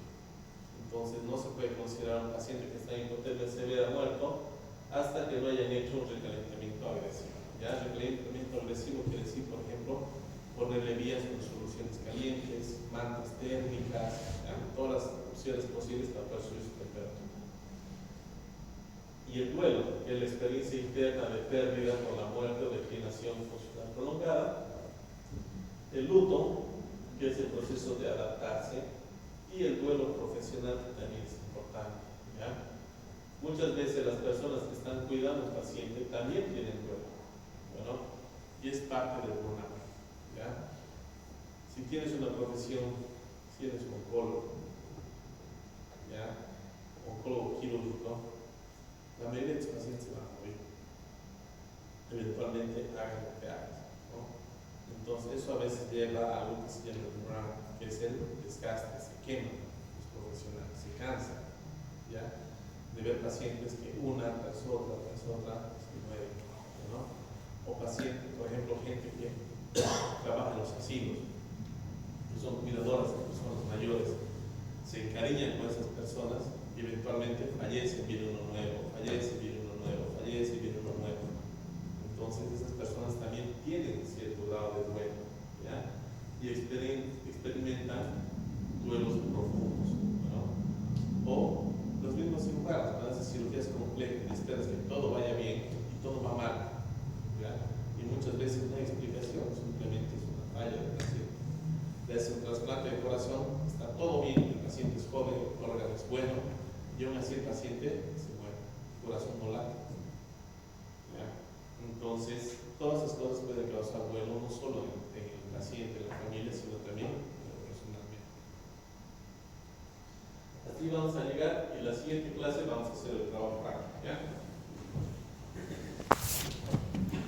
Entonces no se puede considerar un paciente que está en hipotermia severa muerto hasta que no hayan hecho un recalentamiento agresivo. Ya, recalentamiento agresivo quiere decir, por ejemplo, ponerle vías con soluciones calientes, mantas térmicas, ¿ya?, todas las opciones posibles para poder subir su temperatura. Y el duelo, que es la experiencia interna de pérdida por la muerte o declinación funcional prolongada. El luto, que es el proceso de adaptarse. Y el duelo profesional, que también es importante, ¿ya? Muchas veces las personas que están cuidando al paciente también tienen duelo, ¿no? Y es parte del burnout, ¿ya? Si tienes una profesión, si eres un oncólogo, ¿ya?, oncólogo quirúrgico, la mayoría de tus pacientes se van a morir, eventualmente hagan lo que hagas, ¿no? Entonces eso a veces lleva a algo que se llama el burnout, que es el desgaste, se queman los profesionales, se cansan, ¿ya?, de ver pacientes que una tras otra se mueren, ¿no? O pacientes, por ejemplo, gente que trabaja en los asilos, que son cuidadoras de personas mayores, se encariñan con esas personas nuevamente fallece, viene uno nuevo, fallece, viene uno nuevo, fallece, viene uno nuevo. Entonces esas personas también tienen cierto grado de duelo, ¿ya? Y experimentan duelos profundos, ¿no? O los mismos cirujanos, ¿no? Esas cirugías complejas, esperas que todo vaya bien y todo va mal, ¿ya? Y muchas veces no hay explicación, simplemente es una falla del paciente. Le hacen un trasplante de corazón, está todo bien, el paciente es joven, el órgano es bueno, y aún así el paciente se muere, el corazón no late, ¿ya? Entonces, todas esas cosas pueden causar duelo no solo en el paciente, en la familia, sino también personalmente. Así vamos a llegar y en la siguiente clase vamos a hacer el trabajo práctico, ¿ya?